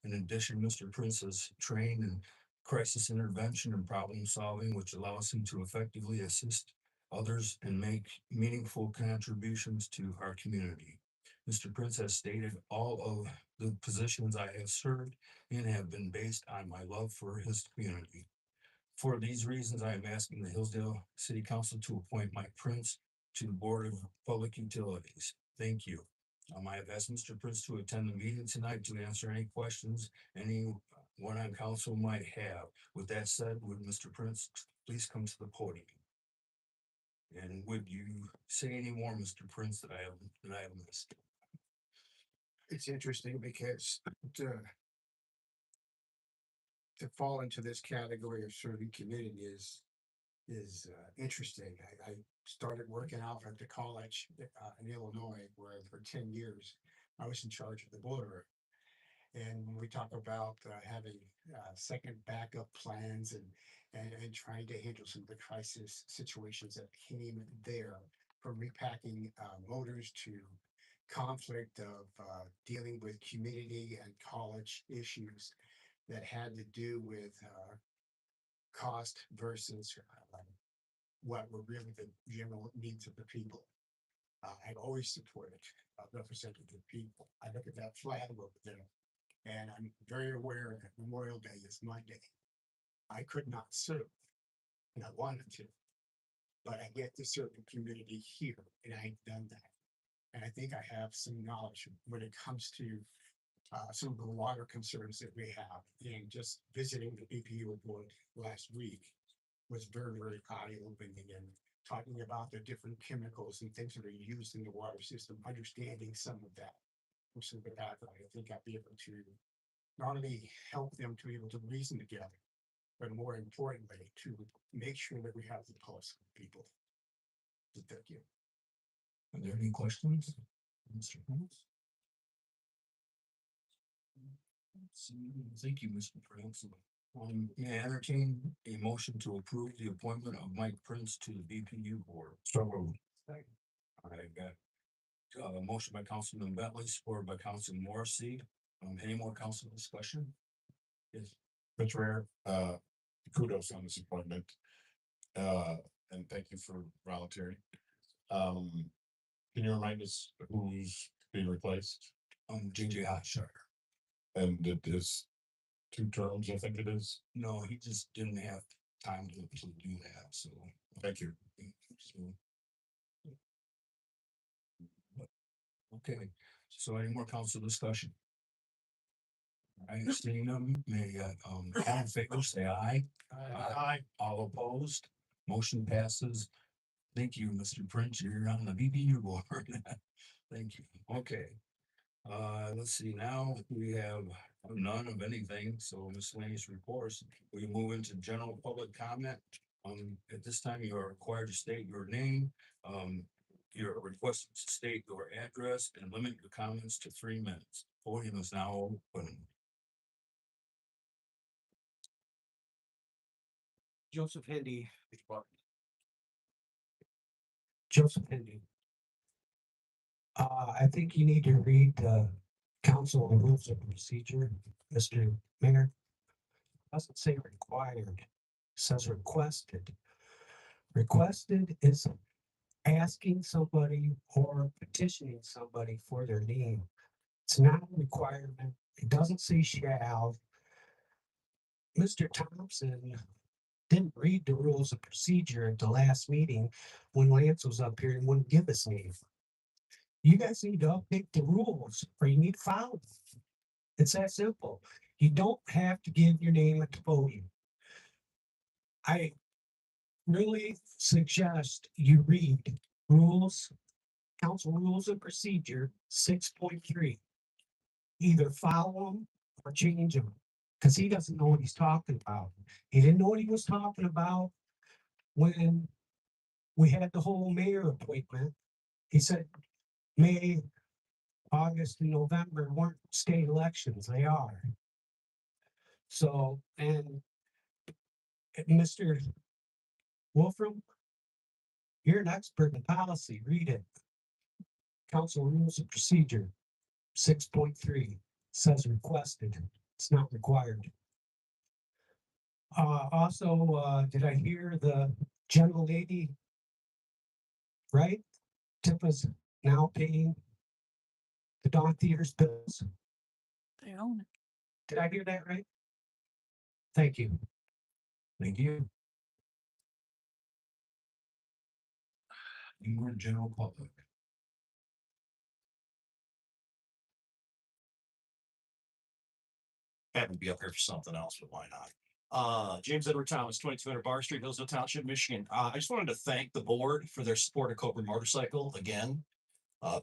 In addition, Mr. Prince has trained and crisis intervention and problem solving, which allows him to effectively assist others and make meaningful contributions to our community. Mr. Prince has stated all of the positions I have served and have been based on my love for his community. For these reasons, I am asking the Hillsdale City Council to appoint Mike Prince to the Board of Public Utilities. Thank you. I have asked Mr. Prince to attend the meeting tonight to answer any questions anyone on council might have. With that said, would Mr. Prince please come to the podium? And would you say any more, Mr. Prince, that I have missed? It's interesting because to fall into this category of serving community is interesting. I started working out at the college in Illinois, where for 10 years I was in charge of the boiler. And when we talk about having second backup plans and trying to handle some of the crisis situations that came there, from repacking motors to conflict of dealing with community and college issues that had to do with cost versus what were really the general needs of the people. I've always supported representing the people. I look at that flag over there, and I'm very aware that Memorial Day is Monday. I could not serve, and I wanted to, but I get to serve the community here, and I've done that. And I think I have some knowledge when it comes to some of the water concerns that we have. And just visiting the BPU board last week was very, very eye-opening, and talking about the different chemicals and things that are used in the water system, understanding some of that. Some of that, I think I'll be able to not only help them to be able to reason together, but more importantly, to make sure that we have the pulse of people. So thank you. Are there any questions? Mr. Prince? Thank you, Mr. Prince. May I entertain a motion to approve the appointment of Mike Prince to the BPU board? So moved. I got a motion by Councilman Bentley, supported by Councilman Morrissey. Any more council discussion? Yes. Mr. Mayor, kudos on this appointment. And thank you for volunteering. Can you remind us who's being replaced? JJ Hotshire. And it is 2 terms, I think it is. No, he just didn't have time to do that, so. Thank you. So. Okay, so any more council discussion? I seeing them, may, all in favor, say aye. Aye. All opposed, motion passes. Thank you, Mr. Prince, you're on the BBU board. Thank you, okay. Let's see, now we have none of anything, so miscellaneous reports. We move into general public comment. At this time, you are required to state your name, your request to state your address, and limit your comments to 3 minutes. Podium is now open. Joseph Hendy. Joseph Hendy. I think you need to read the council rules of procedure, Mr. Mayor. Doesn't say required, it says requested. Requested is asking somebody or petitioning somebody for their name. It's not a requirement. It doesn't say shall. Mr. Thompson didn't read the rules of procedure at the last meeting when Lance was up here and wouldn't give his name. You guys need to update the rules, or you need to follow them. It's that simple. You don't have to give your name at the podium. I really suggest you read rules, council rules and procedure 6.3. Either follow them or change them, because he doesn't know what he's talking about. He didn't know what he was talking about when we had the whole mayor appointment. He said May, August, and November weren't state elections. They are. So, and Mr. Wolfram, you're an expert in policy. Read it. Council rules of procedure 6.3 says requested. It's not required. Also, did I hear the general lady? Right? Tifa's now paying the Dawn Theater's bills. They own it. Did I hear that right? Thank you. Thank you. Any more general public? Happen to be up here for something else, but why not? James Edward Thomas, 2200 Bar Street, Hillsdale Township, Michigan. I just wanted to thank the board for their support of Cobra Motorcycle again.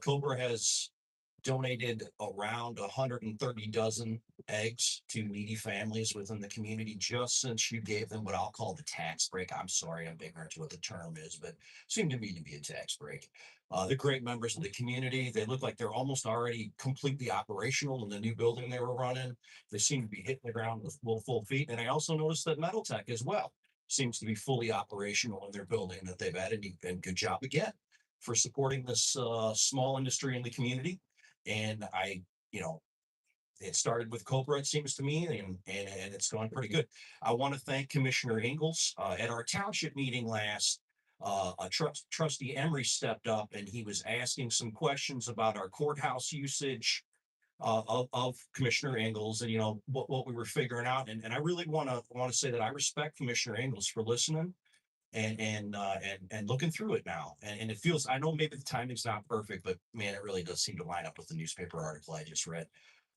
Cobra has donated around 130 dozen eggs to needy families within the community just since you gave them what I'll call the tax break. I'm sorry, I'm ignorant to what the term is, but seemed to me to be a tax break. They're great members of the community. They look like they're almost already completely operational in the new building they were running. They seem to be hitting the ground with full feet. And I also noticed that Metal Tech as well seems to be fully operational in their building that they've added. And good job again for supporting this small industry in the community. And you know, it started with Cobra, it seems to me, and it's gone pretty good. I want to thank Commissioner Ingles. At our township meeting last, trustee Emery stepped up and he was asking some questions about our courthouse usage of Commissioner Ingles and, you know, what we were figuring out. And I really want to say that I respect Commissioner Ingles for listening and looking through it now. And it feels, I know maybe the timing's not perfect, but man, it really does seem to line up with the newspaper article I just read.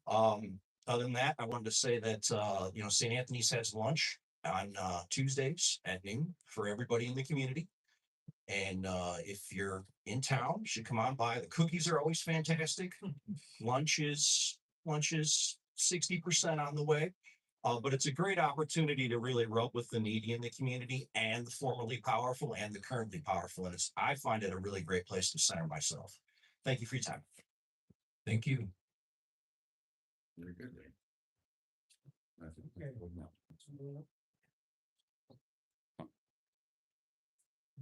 Other than that, I wanted to say that, you know, St. Anthony's has lunch on Tuesdays at noon for everybody in the community. And if you're in town, you should come on by. The cookies are always fantastic. Lunch is 60% on the way. But it's a great opportunity to really rub with the needy in the community and the formerly powerful and the currently powerful. And I find it a really great place to center myself. Thank you for your time. Thank you. Very good.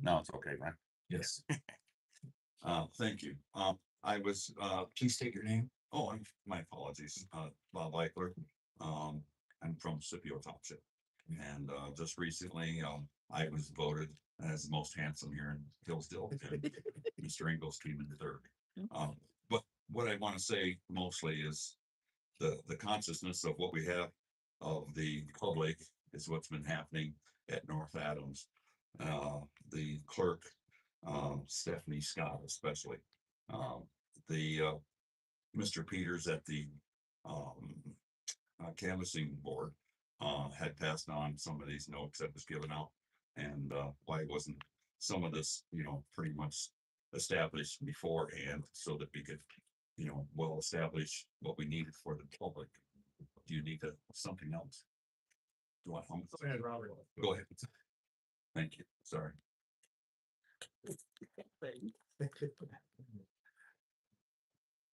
No, it's okay, right? Yes. Thank you. I was, Please state your name. my apologies, Bob Eichler. I'm from Scipio Township. And, just recently, I was voted as the most handsome here in Hillsdale. And Mr. Ingles came in third. But what I want to say mostly is the consciousness of what we have of the public is what's been happening at North Adams. The clerk, Stephanie Scott especially, the Mr. Peters at the canvassing board had passed on some of these notes that was given out, and why wasn't some of this, you know, pretty much established beforehand so that we could, you know, well establish what we needed for the public. Do you need something else? Do I? Go ahead, Robert. Go ahead. Thank you. Sorry.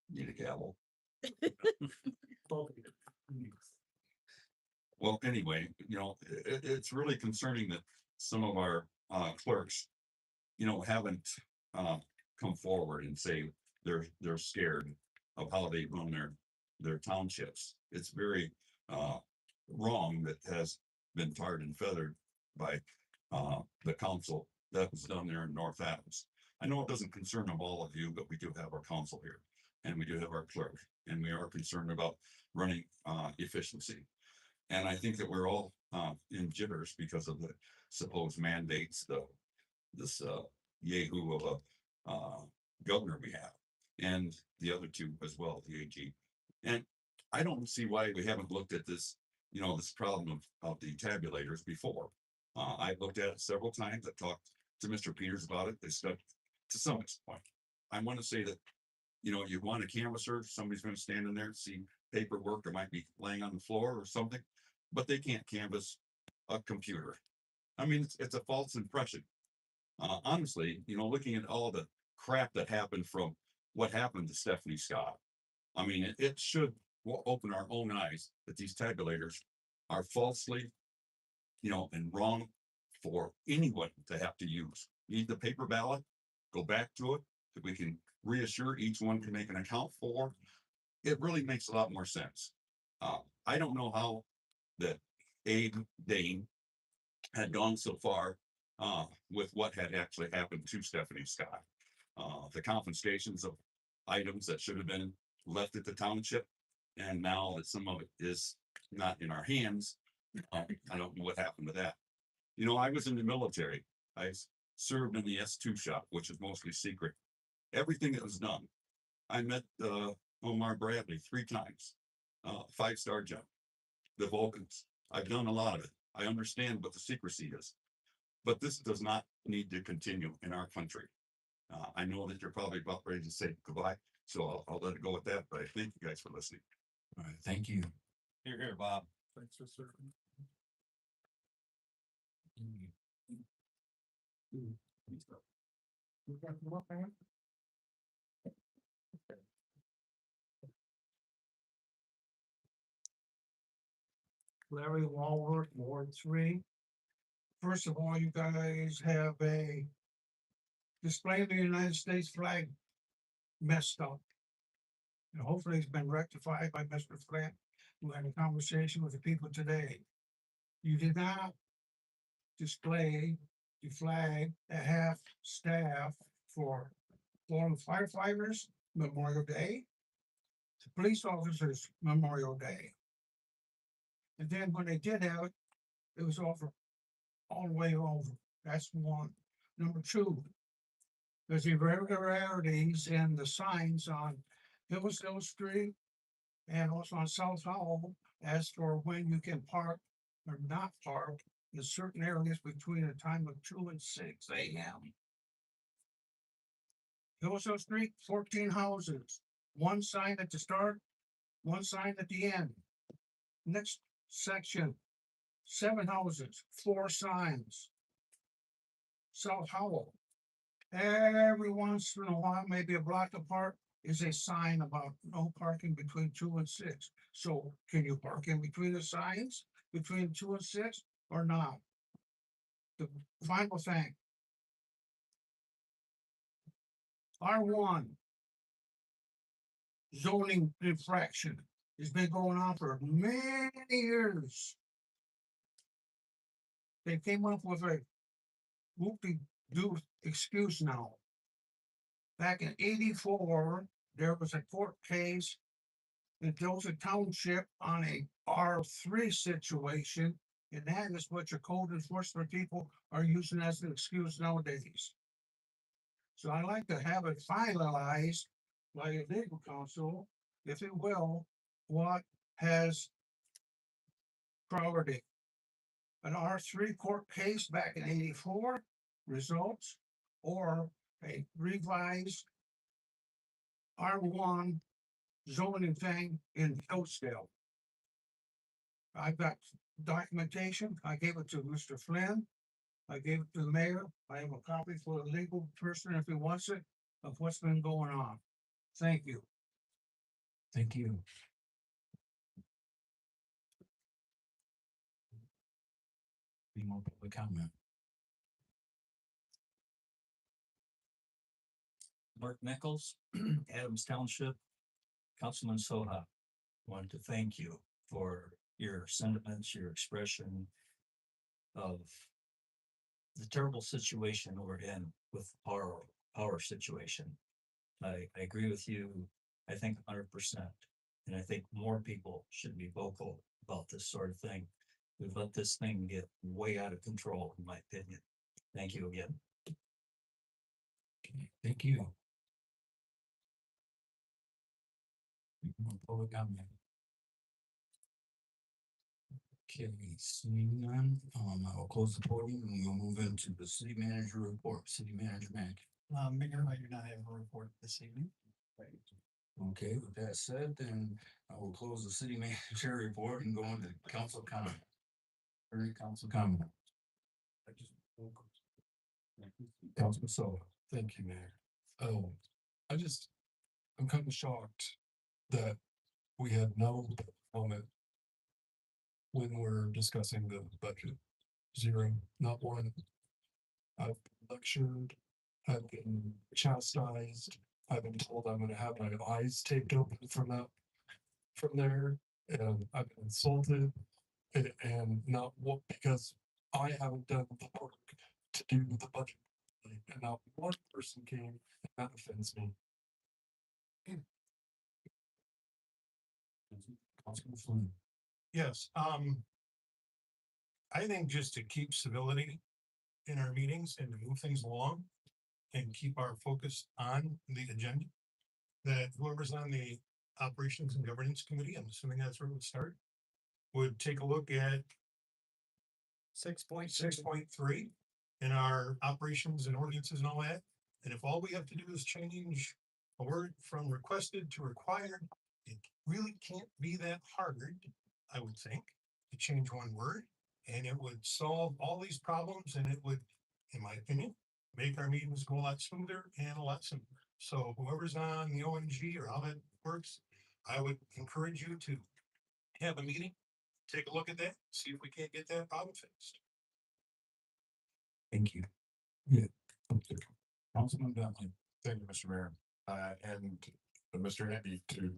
Need a gavel. Well, anyway, you know, it's really concerning that some of our clerks, you know, haven't come forward and say they're scared of how they run their townships. It's very wrong that has been tarred and feathered by the council that was done there in North Adams. I know it doesn't concern of all of you, but we do have our council here and we do have our clerk, and we are concerned about running efficiency. And I think that we're all in jitters because of the supposed mandates, this yahoo of a governor we have, and the other two as well, the AG. And I don't see why we haven't looked at this, you know, this problem of the tabulators before. I've looked at it several times. I've talked to Mr. Peters about it. They stuck to some point. I want to say that, you know, you want a canvasser, somebody's going to stand in there and see paperwork or might be laying on the floor or something, but they can't canvas a computer. I mean, it's a false impression. Honestly, you know, looking at all the crap that happened from what happened to Stephanie Scott, I mean, it should open our own eyes that these tabulators are falsely, you know, and wrong for anyone to have to use. Need the paper ballot, go back to it, that we can reassure each one can make an account for. It really makes a lot more sense. I don't know how that Abe Dane had gone so far with what had actually happened to Stephanie Scott. The confiscations of items that should have been left at the township. And now that some of it is not in our hands, I don't know what happened to that. You know, I was in the military. Served in the S2 shop, which is mostly secret. Everything that was done. I met Omar Bradley 3 times. 5-star jump. The Vulcans. I've done a lot of it. I understand what the secrecy is. But this does not need to continue in our country. I know that you're probably about ready to say goodbye, so I'll let it go with that, but I thank you guys for listening. All right, thank you. Here, Bob. Thanks for serving. Larry Walworth, Ward 3. First of all, you guys have a display of the United States flag messed up. And hopefully it's been rectified by Mr. Flint, who had a conversation with the people today. You did not display the flag at half staff for fallen firefighters Memorial Day, the police officers Memorial Day. And then when they did have it, it was over, all the way over. That's one. Number 2, there's irregularities in the signs on Hillsdale Street and also on South Howell as for when you can park or not park in certain areas between the time of 2 and 6 a.m. Hillsdale Street, 14 houses, 1 sign at the start, 1 sign at the end. Next section, 7 houses, 4 signs. South Howell, every once in a while, maybe a block apart, is a sign about no parking between 2 and 6. So can you park in between the signs between 2 and 6 or not? The final thing. R1 zoning infraction has been going on for many years. They came up with a whoop-de-doo excuse now. Back in '84, there was a court case in Joseph Township on a R3 situation, and that is what your code enforcement people are using as an excuse nowadays. So I'd like to have it finalized by a legal counsel, if it will, what has priority. An R3 court case back in '84 results, or a revised R1 zoning thing in Hillsdale. I've got documentation. I gave it to Mr. Flynn. I gave it to the mayor. I have a copy for the legal person if he wants it, of what's been going on. Thank you. Thank you. Any more public comment? Mark Nichols, Adams Township, Councilman Soha. Wanted to thank you for your sentiments, your expression of the terrible situation we're in with our situation. I agree with you, I think 100%. And I think more people should be vocal about this sort of thing. We've let this thing get way out of control, in my opinion. Thank you again. Okay, thank you. Any more public comment? Okay, seeing none, I will close the podium and we'll move into the city manager report. City manager Mac. Mayor, I do not have a report this evening. Okay, with that said, then I will close the city manager report and go into council comment. Any council comment? Councilman Solo. Thank you, Mayor. I'm kind of shocked that we had no comment when we're discussing the budget. 0, not one. I've been lectured, I've been chastised, I've been told I'm gonna have my eyes taped open from there, and I've been insulted. And not what, because I haven't done the work to do the budget. And now one person came, and that offends me. Councilman Flynn. Yes, I think just to keep civility in our meetings and to move things along and keep our focus on the agenda, that whoever's on the Operations and Governance Committee, I'm assuming that's where it would start, would take a look at 6.3 in our operations and ordinances and all that. And if all we have to do is change a word from requested to required, it really can't be that hard, I would think, to change one word. And it would solve all these problems and it would, in my opinion, make our meetings go a lot smoother and a lot simpler. So whoever's on the ONG or how that works, I would encourage you to have a meeting, take a look at that, see if we can't get that problem fixed. Thank you. Councilman Bentley. Thank you, Mr. Mayor. And Mr. Andy, to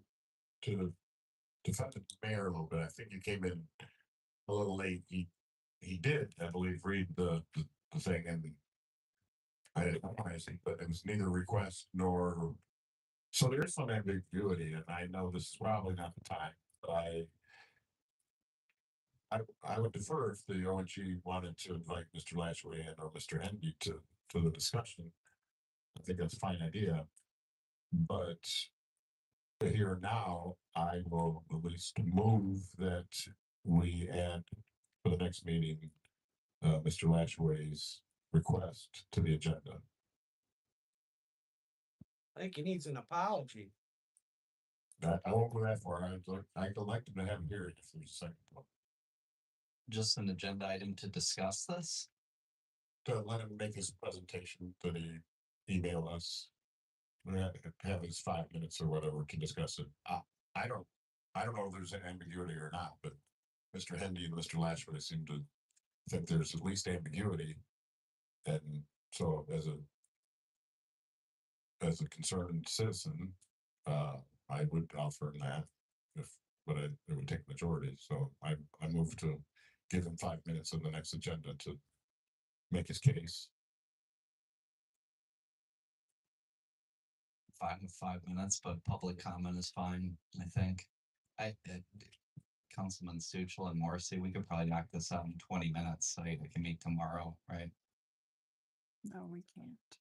defend the mayor a little bit, I think you came in a little late. He did, I believe, read the thing and I see, but it was neither request nor, so there's some ambiguity and I know this is probably not the time, but I would defer if the ONG wanted to invite Mr. Lashway and or Mr. Hendy to the discussion. I think that's a fine idea, but here now, I will at least move that we add for the next meeting, Mr. Lashway's request to the agenda. I think he needs an apology. I won't go that far. I'd like to have him here if there's a second one. Just an agenda item to discuss this? To let him make his presentation, that he email us. We have his 5 minutes or whatever to discuss it. I don't know if there's an ambiguity or not, but Mr. Hendy and Mr. Lashway seem to think there's at least ambiguity. And so as a concerned citizen, I would offer that but it would take majority. So I move to give him 5 minutes on the next agenda to make his case. Fine with 5 minutes, but public comment is fine, I think. Councilman Stuchel and Morrissey, we could probably knock this out in 20 minutes, so we can meet tomorrow, right? No, we can't.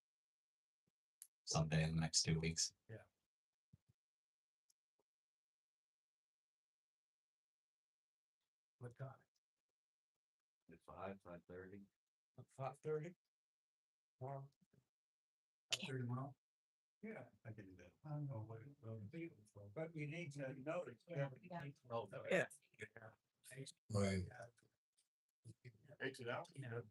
Someday in the next 2 weeks. What time? At 5:30. 5:30? Tomorrow? 5:30 tomorrow? Yeah. I can do that. I don't know what. But we need to notice. Yeah. Yeah. Right. Takes it out. How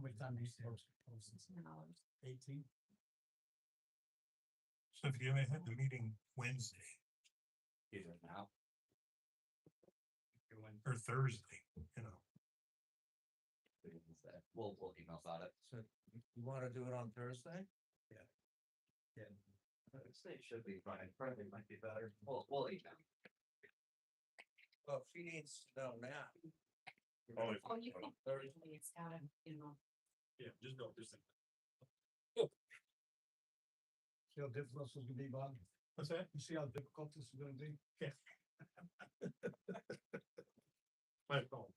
much time do you post? 18. So if you haven't had the meeting Wednesday Either now. or Thursday, We'll email about it. So you want to do it on Thursday? Thursday should be fine. Friday might be better. We'll email. Well, she needs to know now. Oh, you can. It's gotta, Yeah, just go, just. See how difficult this is gonna be, Bob? what's that? You see how difficult this is gonna be? My phone.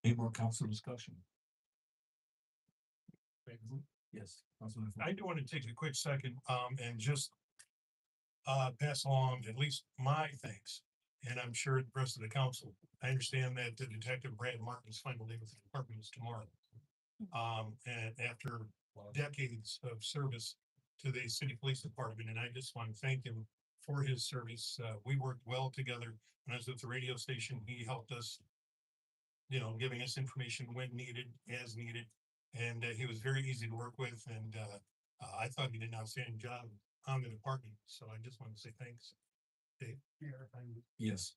Any more council discussion? Yes. Councilman Flynn. I do want to take a quick second, and just pass along at least my thanks. And I'm sure the rest of the council, I understand that the Detective Brad Martin's final day with the department is tomorrow. And after decades of service to the city police department, and I just want to thank him for his service. We worked well together. When I was at the radio station, he helped us, giving us information when needed, as needed. And he was very easy to work with. And I thought he did an outstanding job on the department. So I just want to say thanks. Dave? Yes.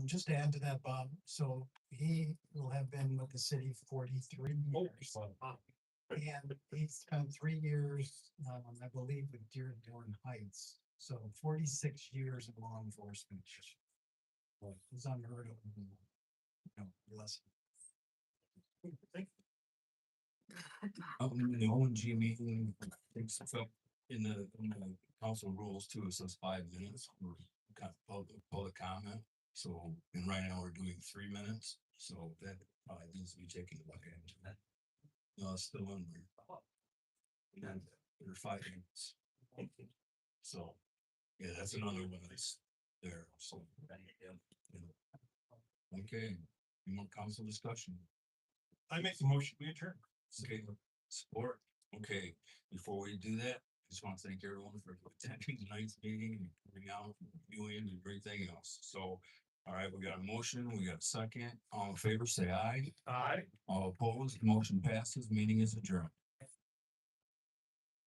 Just to add to that, Bob, so he will have been with the city 43 years. And he spent 3 years, I believe, with Dearborn Heights, so 46 years in law enforcement. It's unheard of. Less. The ONG meeting takes effect in the council rules too, it says 5 minutes for kind of public comment. So, and right now we're doing 3 minutes, so that probably needs to be taken a look at. No, it's still in there. And there are 5 minutes. So, yeah, that's another one that's there, so. you know. Okay, any more council discussion? I make the motion, we adjourn. Okay, support. Okay, before we do that, I just want to thank everyone for attending tonight's meeting and coming out, viewing and everything else. So, all right, we got a motion, we got a second. All in favor, say aye. Aye. All opposed, motion passes, meeting is adjourned.